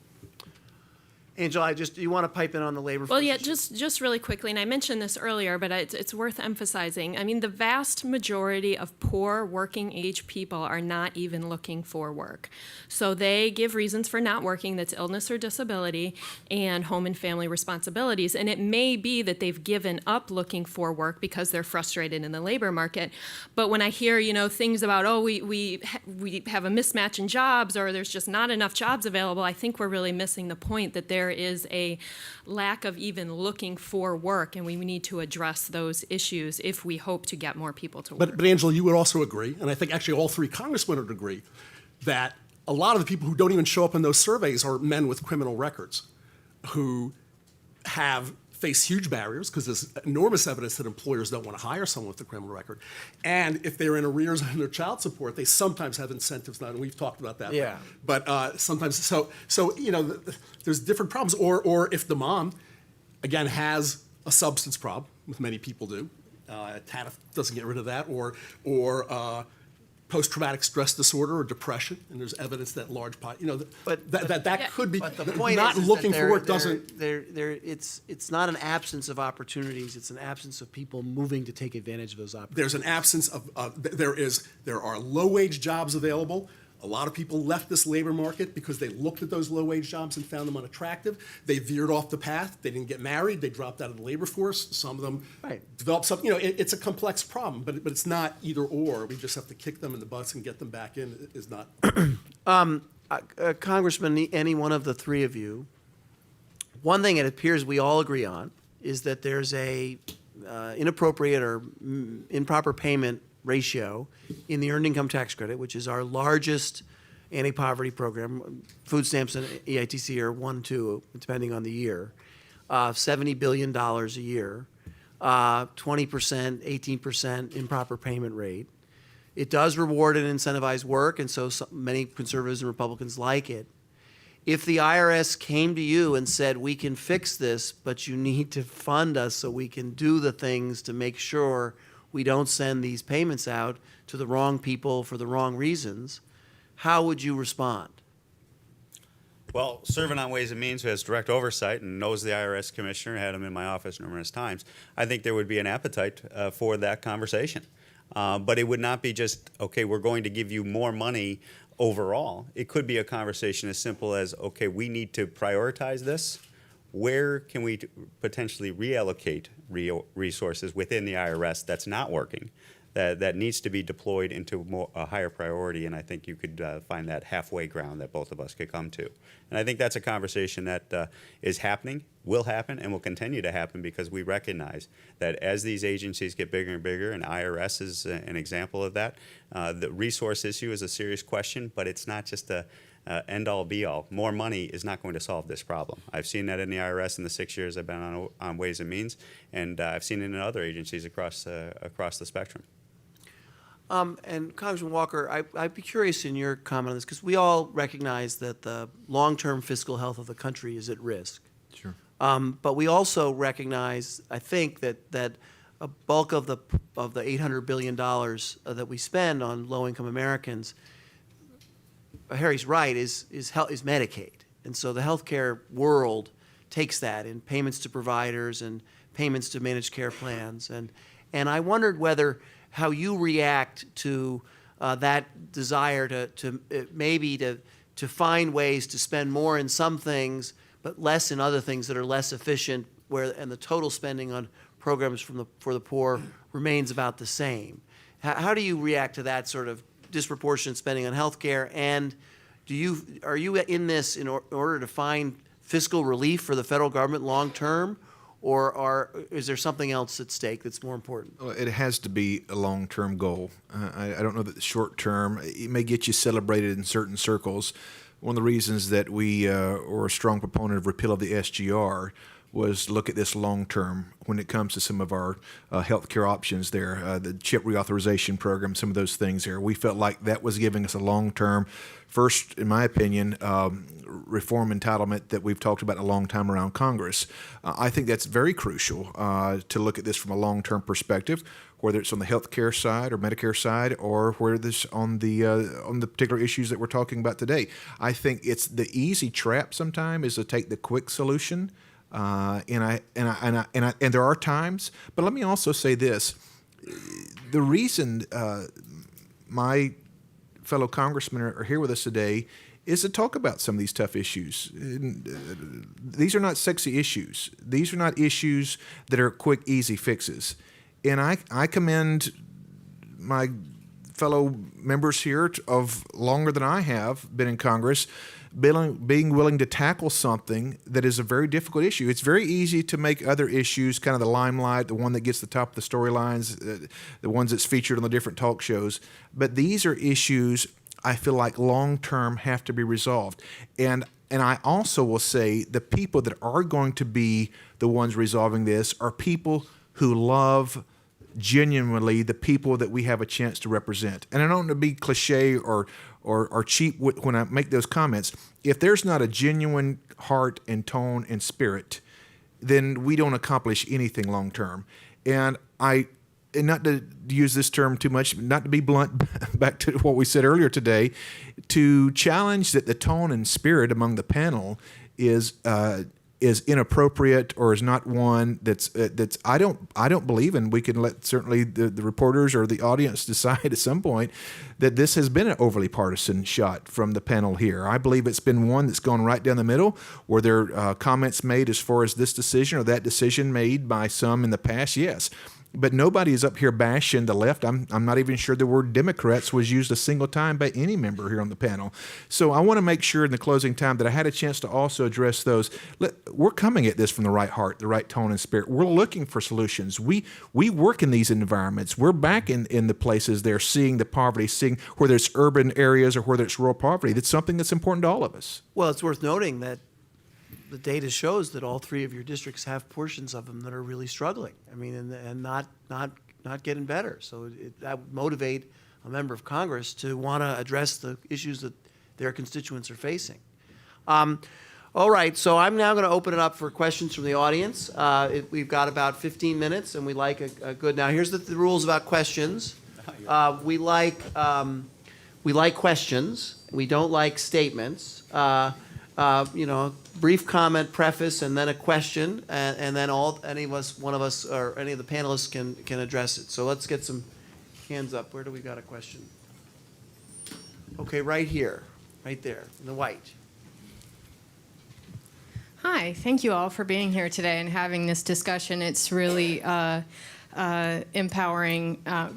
Angela, you want to pipe in on the labor force
Well, yeah,
issue?
just really quickly, and I mentioned this earlier, but it's worth emphasizing. I mean, the vast majority of poor working age people are not even looking for work. So they give reasons for not working, that's illness or disability, and home and family responsibilities. And it may be that they've given up looking for work because they're frustrated in the labor market. But when I hear, things about, we have a mismatch in jobs, or there's just not enough jobs available, I think we're really missing the point that there there is a lack of even looking for work, and we need to address those issues if we hope to get more people to work.
But Angela, you would also agree, and I think actually all three congressmen would agree, that a lot of the people who don't even show up in those surveys are men with criminal records who have faced huge barriers because there's enormous evidence that employers don't want to hire someone with a criminal record. And if they're in arrears on their child support, they sometimes have incentives not, and we've talked about that.
Yeah.
But sometimes, so there's different problems. Or if the mom, again, has a substance problem, which many people do, TANF doesn't get rid of that, or post-traumatic stress disorder or depression, and there's evidence that large part, that could be,
But the point
not
is
looking
that
for work
there-
doesn't.
it's not an absence of opportunities, it's an absence of people moving to take advantage of those opportunities.
There's an absence of there are low-wage jobs available. A lot of people left this labor market because they looked at those low-wage jobs and found them unattractive. They veered off the path. They didn't get married. They dropped out of the labor force. Some of them
Right.
developed something. It's a complex problem, but it's not either or. We just have to kick them in the butts and get them back in. Is not.
Congressman, any one of the three of you, one thing it appears we all agree on is that there's a inappropriate or improper payment ratio in the Earned Income Tax Credit, which is our largest anti-poverty program. Food stamps and EITC are 1, 2, depending on the year. $70 billion a year, 20%, 18% improper payment rate. It does reward and incentivize work, and so many conservatives and Republicans like it. If the IRS came to you and said, we can fix this, but you need to fund us so we can do the things to make sure we don't send these payments out to the wrong people for the wrong reasons, how would you respond?
Well, serving on Ways and Means, who has direct oversight and knows the IRS commissioner, had him in my office numerous times, I think there would be an appetite for that conversation. But it would not be just, okay, we're going to give you more money overall. It could be a conversation as simple as, okay, we need to prioritize this. Where can we potentially reallocate resources within the IRS that's not working, that needs to be deployed into a higher priority? And I think you could find that halfway ground that both of us could come to. And I think that's a conversation that is happening, will happen, and will continue to happen because we recognize that as these agencies get bigger and bigger, and IRS is an example of that, the resource issue is a serious question, but it's not just a end-all, be-all. More money is not going to solve this problem. I've seen that in the IRS in the 6 years I've been on Ways and Means, and I've seen it in other agencies across the spectrum.
And Congressman Walker, I'd be curious in your comment on this, because we all recognize that the long-term fiscal health of the country is at risk.
Sure.
But we also recognize, I think, that a bulk of the $800 billion that we spend on low-income Americans, Harry's right, is Medicaid. And so the healthcare world takes that in payments to providers and payments to managed care plans. And I wondered how you react to that desire to find ways to spend more in some things, but less in other things that are less efficient, and the total spending on programs for the poor remains about the same. How do you react to that sort of disproportionate spending on health care, and are you in this in order to find fiscal relief for the federal government long term, or is there something else at stake that's more important?
Well, it has to be a long-term goal. I don't know that the short term, it may get you celebrated in certain circles. One of the reasons that we were a strong proponent of repeal of the SGR was look at this long term when it comes to some of our health care options there, the CHIP reauthorization program, some of those things there. We felt like that was giving us a long term, first, in my opinion, reform entitlement that we've talked about a long time around Congress. I think that's very crucial to look at this from a long term perspective, whether it's on the health care side or Medicare side, or whether it's on the particular issues that we're talking about today. I think it's the easy trap sometimes is to take the quick solution. And there are times, but let me also say this: the reason my fellow congressmen are here with us today is to talk about some of these tough issues. These are not sexy issues. These are not issues that are quick, easy fixes. And I commend my fellow members here of longer than I have been in Congress, being willing to tackle something that is a very difficult issue. It's very easy to make other issues kind of the limelight, the one that gets the top of the storylines, the ones that's featured on the different talk shows. But these are issues I feel like long-term have to be resolved. And I also will say the people that are going to be the ones resolving this are people who love genuinely the people that we have a chance to represent. And I don't want to be cliche or cheap when I make those comments. If there's not a genuine heart and tone and spirit, then we don't accomplish anything long term. And not to use this term too much, not to be blunt, back to what we said earlier today, to challenge that the tone and spirit among the panel is inappropriate or is not one that's I don't believe, and we can let certainly the reporters or the audience decide at some point that this has been an overly partisan shot from the panel here. I believe it's been one that's gone right down the middle. Were there comments made as far as this decision or that decision made by some in the past? Yes. But nobody is up here bashing the left. I'm not even sure the word Democrats was used a single time by any member here on the panel. So I want to make sure in the closing time that I had a chance to also address those. We're coming at this from the right heart, the right tone and spirit. We're looking for solutions. We work in these environments. We're back in the places there, seeing the poverty, seeing whether it's urban areas or whether it's rural poverty. That's something that's important to all of us.
Well, it's worth noting that the data shows that all three of your districts have portions of them that are really struggling. I mean, and not getting better. So that would motivate a member of Congress to want to address the issues that their constituents are facing. All right, so I'm now going to open it up for questions from the audience. We've got about 15 minutes, and we like a good. Now, here's the rules about questions. We like questions. We don't like statements. Brief comment, preface, and then a question, and then one of us, or any of the panelists can address it. So let's get some hands up. Where do we got a question? Okay, right here, right there, in the white.
Hi, thank you all for being here today and having this discussion. It's really empowering. I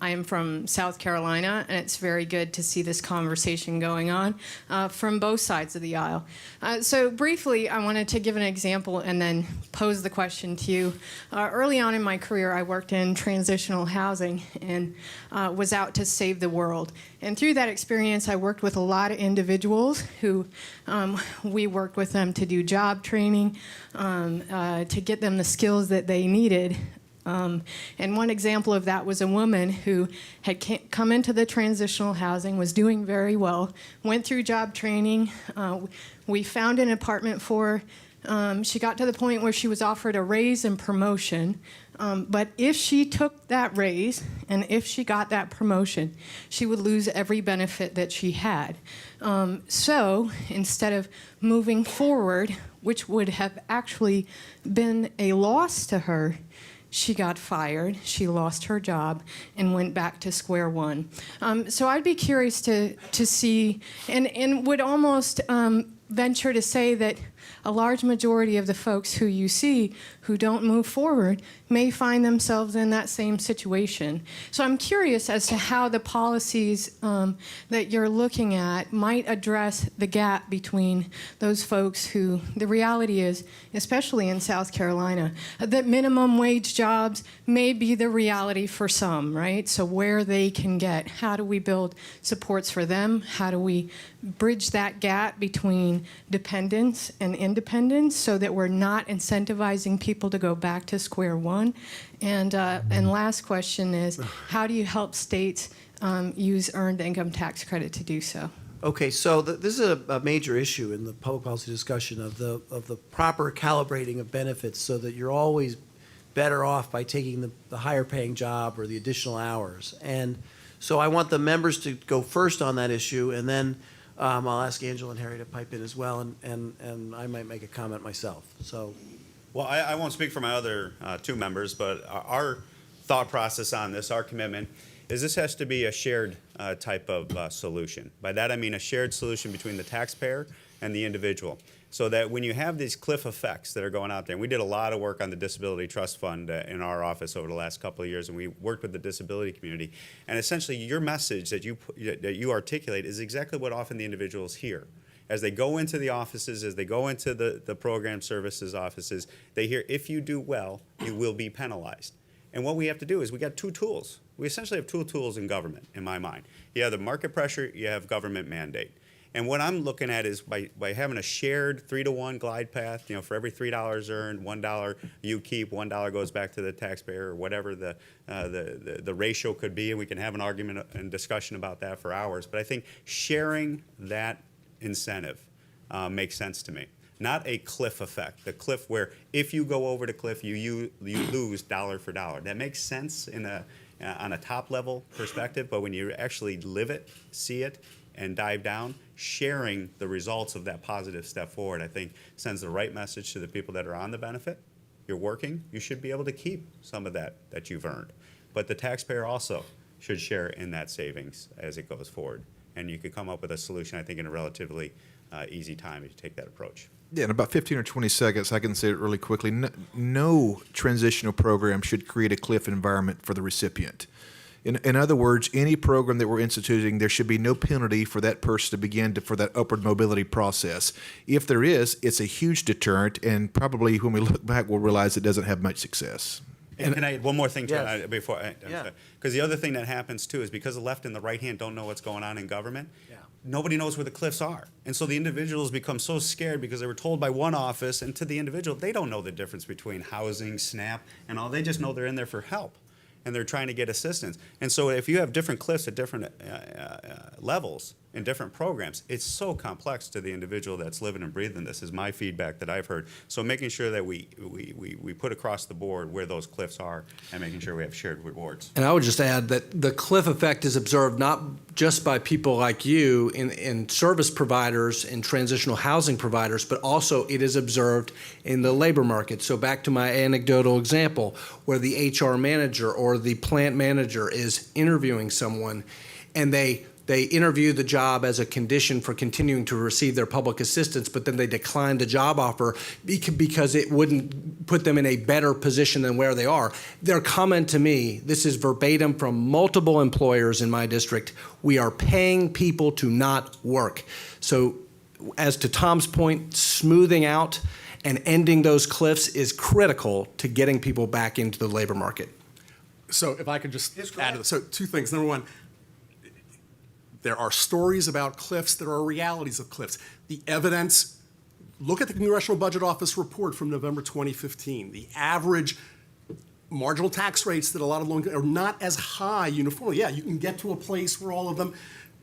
am from South Carolina, and it's very good to see this conversation going on from both sides of the aisle. So briefly, I wanted to give an example and then pose the question to you. Early on in my career, I worked in transitional housing and was out to save the world. And through that experience, I worked with a lot of individuals who we worked with them to do job training, to get them the skills that they needed. And one example of that was a woman who had come into the transitional housing, was doing very well, went through job training. We found an apartment for her. She got to the point where she was offered a raise and promotion. But if she took that raise and if she got that promotion, she would lose every benefit that she had. So instead of moving forward, which would have actually been a loss to her, she got fired, she lost her job, and went back to square one. So I'd be curious to see, and would almost venture to say that a large majority of the folks who you see who don't move forward may find themselves in that same situation. So I'm curious as to how the policies that you're looking at might address the gap between those folks who, the reality is, especially in South Carolina, that minimum wage jobs may be the reality for some, right? So where they can get, how do we build supports for them? How do we bridge that gap between dependence and independence so that we're not incentivizing people to go back to square one? And last question is, how do you help states use earned income tax credit to do so?
Okay, so this is a major issue in the public policy discussion of the proper calibrating of benefits so that you're always better off by taking the higher paying job or the additional hours. And so I want the members to go first on that issue, and then I'll ask Angela and Harry to pipe in as well, and I might make a comment myself. So,
Well, I won't speak for my other two members, but our thought process on this, our commitment, is this has to be a shared type of solution. By that I mean a shared solution between the taxpayer and the individual. So that when you have these cliff effects that are going out there, and we did a lot of work on the Disability Trust Fund in our office over the last couple of years, and we worked with the disability community. And essentially, your message that you articulate is exactly what often the individuals hear. As they go into the offices, as they go into the program services offices, they hear, if you do well, you will be penalized. And what we have to do is we got two tools. We essentially have two tools in government, in my mind. You have the market pressure, you have government mandate. And what I'm looking at is by having a shared 3-to-1 glide path, for every $3 earned, $1 you keep, $1 goes back to the taxpayer, or whatever the ratio could be, and we can have an argument and discussion about that for hours. But I think sharing that incentive makes sense to me. Not a cliff effect, the cliff where if you go over the cliff, you lose dollar for dollar. That makes sense on a top level perspective, but when you actually live it, see it, and dive down, sharing the results of that positive step forward, I think sends the right message to the people that are on the benefit. You're working, you should be able to keep some of that you've earned. But the taxpayer also should share in that savings as it goes forward. And you could come up with a solution, I think, in a relatively easy time if you take that approach.
Yeah, in about 15 or 20 seconds, I can say it really quickly. No transitional program should create a cliff environment for the recipient. In other words, any program that we're instituting, there should be no penalty for that person to begin for that upward mobility process. If there is, it's a huge deterrent, and probably when we look back, we'll realize it doesn't have much success.
And can I add one more thing to
Yes.
it before
Yeah.
because the other thing that happens too is because the left and the right hand don't know what's going on in government, nobody knows where the cliffs are. And so the individuals become so scared because they were told by one office, and to the individual, they don't know the difference between housing, SNAP, and all. They just know they're in there for help, and they're trying to get assistance. And so if you have different cliffs at different levels in different programs, it's so complex to the individual that's living and breathing this, is my feedback that I've heard. So making sure that we put across the board where those cliffs are and making sure we have shared rewards.
And I would just add that the cliff effect is observed not just by people like you in service providers and transitional housing providers, but also it is observed in the labor market. So back to my anecdotal example where the HR manager or the plant manager is interviewing someone, and they interview the job as a condition for continuing to receive their public assistance, but then they decline the job offer because it wouldn't put them in a better position than where they are. Their comment to me, this is verbatim from multiple employers in my district, we are paying people to not work. So as to Tom's point, smoothing out and ending those cliffs is critical to getting people back into the labor market.
So if I could just
Yes, go
add
ahead.
to this. So two things. Number one, there are stories about cliffs. There are realities of cliffs. The evidence, look at the Congressional Budget Office report from November 2015. The average marginal tax rates that a lot of low income are not as high uniformly. Yeah, you can get to a place where all of them,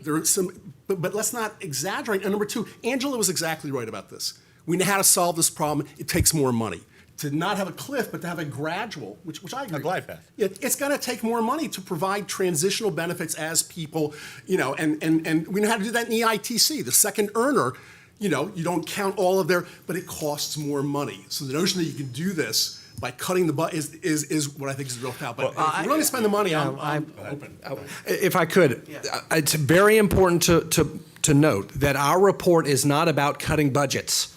there are some, but let's not exaggerate. And number two, Angela was exactly right about this. We know how to solve this problem. It takes more money. To not have a cliff, but to have a gradual, which I agree.
A glide path.
It's going to take more money to provide transitional benefits as people, and we know how to do that in the EITC. The second earner, you don't count all of their, but it costs more money. So the notion that you can do this by cutting the butt is what I think is the real foul. But if you're going to spend the money, I'm open.
If I could, it's very important to note that our report is not about cutting budgets.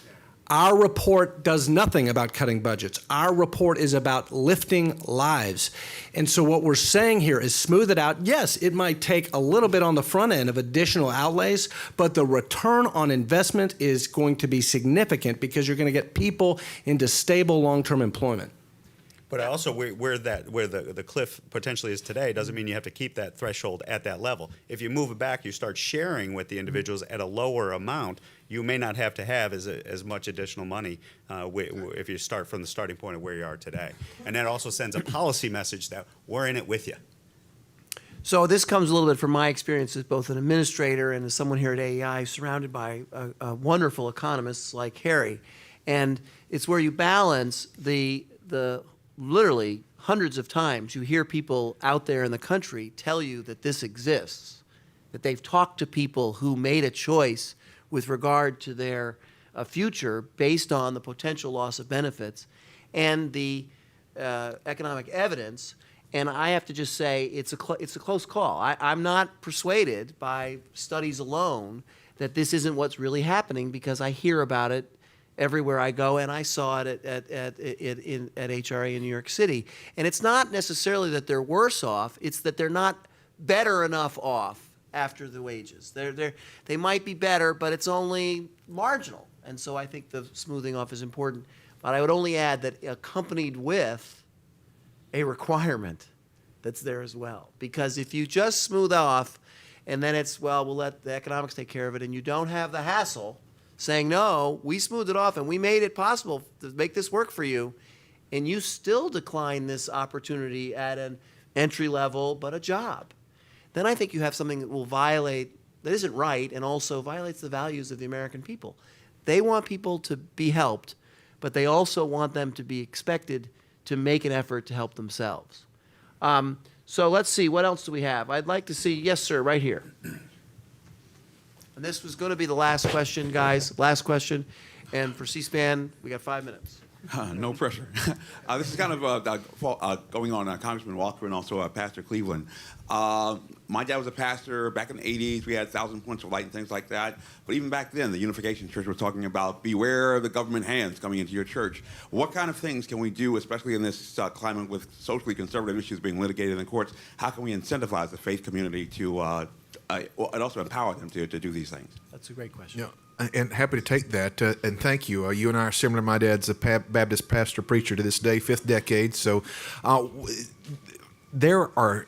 Our report does nothing about cutting budgets. Our report is about lifting lives. And so what we're saying here is smooth it out. Yes, it might take a little bit on the front end of additional outlays, but the return on investment is going to be significant because you're going to get people into stable long-term employment.
But also, where the cliff potentially is today doesn't mean you have to keep that threshold at that level. If you move it back, you start sharing with the individuals at a lower amount, you may not have to have as much additional money if you start from the starting point of where you are today. And that also sends a policy message that we're in it with you.
So this comes a little bit from my experience as both an administrator and as someone here at AEI surrounded by wonderful economists like Harry. And it's where you balance the literally hundreds of times you hear people out there in the country tell you that this exists, that they've talked to people who made a choice with regard to their future based on the potential loss of benefits and the economic evidence. And I have to just say it's a close call. I'm not persuaded by studies alone that this isn't what's really happening because I hear about it everywhere I go, and I saw it at HRA in New York City. And it's not necessarily that they're worse off, it's that they're not better enough off after the wages. They might be better, but it's only marginal. And so I think the smoothing off is important. But I would only add that accompanied with a requirement that's there as well. Because if you just smooth off and then it's, well, we'll let the economics take care of it, and you don't have the hassle saying, no, we smoothed it off and we made it possible to make this work for you, and you still decline this opportunity at an entry level but a job, then I think you have something that will violate, that isn't right, and also violates the values of the American people. They want people to be helped, but they also want them to be expected to make an effort to help themselves. So let's see, what else do we have? I'd like to see, yes, sir, right here. And this was going to be the last question, guys, last question. And for C-SPAN, we got 5 minutes.
No pressure. This is kind of going on Congressman Walker and also Pastor Cleveland. My dad was a pastor back in the 80s. We had 1,000 points of light and things like that. But even back then, the Unification Church was talking about beware of the government hands coming into your church. What kind of things can we do, especially in this climate with socially conservative issues being litigated in the courts? How can we incentivize the faith community to, and also empower them to do these things?
That's a great question.
Yeah. And happy to take that, and thank you. You and I are similar. My dad's a Baptist pastor preacher to this day, 5th decade. So there are,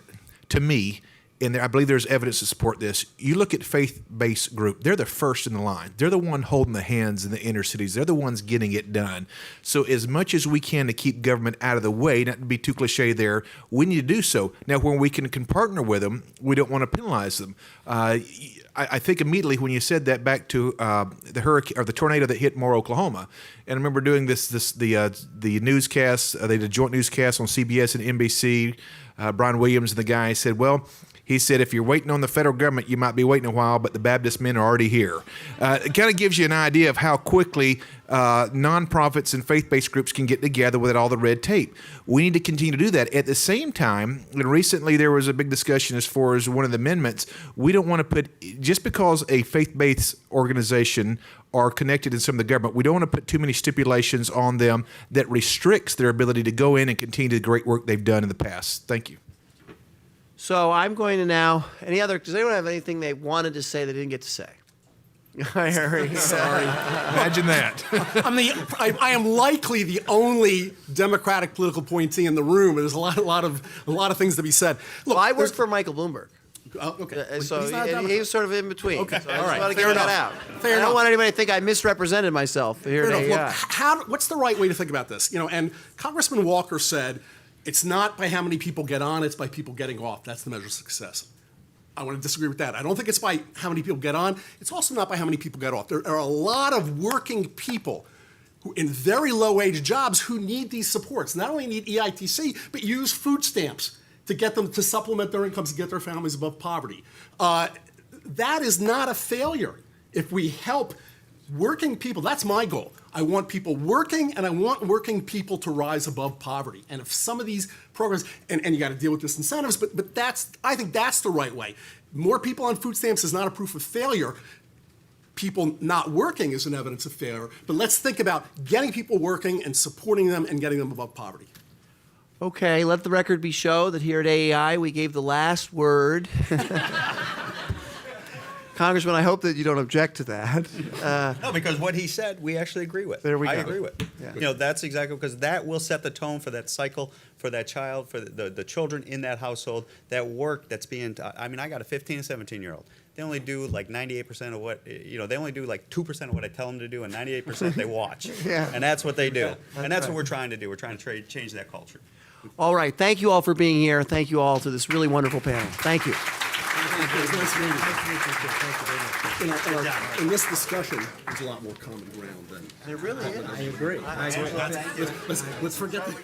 to me, and I believe there's evidence to support this. You look at faith-based group; they're the first in the line. They're the one holding the hands in the inner cities. They're the ones getting it done. So as much as we can to keep government out of the way, not to be too cliche there, we need to do so. Now, when we can partner with them, we don't want to penalize them. I think immediately when you said that back to the hurricane or the tornado that hit Moore, Oklahoma, and I remember doing the newscast. They did a joint newscast on CBS and NBC. Brian Williams and the guy said, well, he said, if you're waiting on the federal government, you might be waiting a while, but the Baptist men are already here. It kind of gives you an idea of how quickly nonprofits and faith-based groups can get together without all the red tape. We need to continue to do that. At the same time, and recently there was a big discussion as far as one of the amendments, we don't want to put, just because a faith-based organization are connected in some of the government, we don't want to put too many stipulations on them that restricts their ability to go in and continue the great work they've done in the past. Thank you.
So I'm going to now, does anyone have anything they wanted to say they didn't get to say?
Sorry.
Imagine that.
I am likely the only Democratic political appointee in the room, and there's a lot of things to be said. Look,
Well, I worked for Michael Bloomberg.
Okay.
So
He's not a
he
Democrat.
was sort of in between.
Okay.
So I
All
just
right.
want to
Fair
get that
enough.
out.
Fair
I don't
enough.
want anybody to think I misrepresented myself here
Fair
at
enough.
AEI.
Look, what's the right way to think about this? And Congressman Walker said, it's not by how many people get on, it's by people getting off. That's the measure of success. I want to disagree with that. I don't think it's by how many people get on. It's also not by how many people get off. There are a lot of working people who, in very low-wage jobs, who need these supports. Not only need EITC, but use food stamps to get them to supplement their incomes and get their families above poverty. That is not a failure. If we help working people, that's my goal. I want people working, and I want working people to rise above poverty. And if some of these programs, and you got to deal with disincentives, but I think that's the right way. More people on food stamps is not a proof of failure. People not working is an evidence of failure. But let's think about getting people working and supporting them and getting them above poverty.
Okay, let the record be shown that here at AEI we gave the last word. Congressman, I hope that you don't object to that.
No, because what he said, we actually agree with.
There we
I
go.
agree with.
Yeah.
That's exactly, because that will set the tone for that cycle, for that child, for the children in that household, that work that's being, I got a 15 and 17-year-old. They only do like 98% of what, they only do like 2% of what I tell them to do, and 98% they watch.
Yeah.
And that's what they do. And that's
right.
what we're trying to do. We're trying to change that culture.
All right, thank you all for being here. Thank you all to this really wonderful panel. Thank you.
It's nice to meet you. In this discussion, there's a lot more common ground than.
There really is.
I agree.
Let's forget that.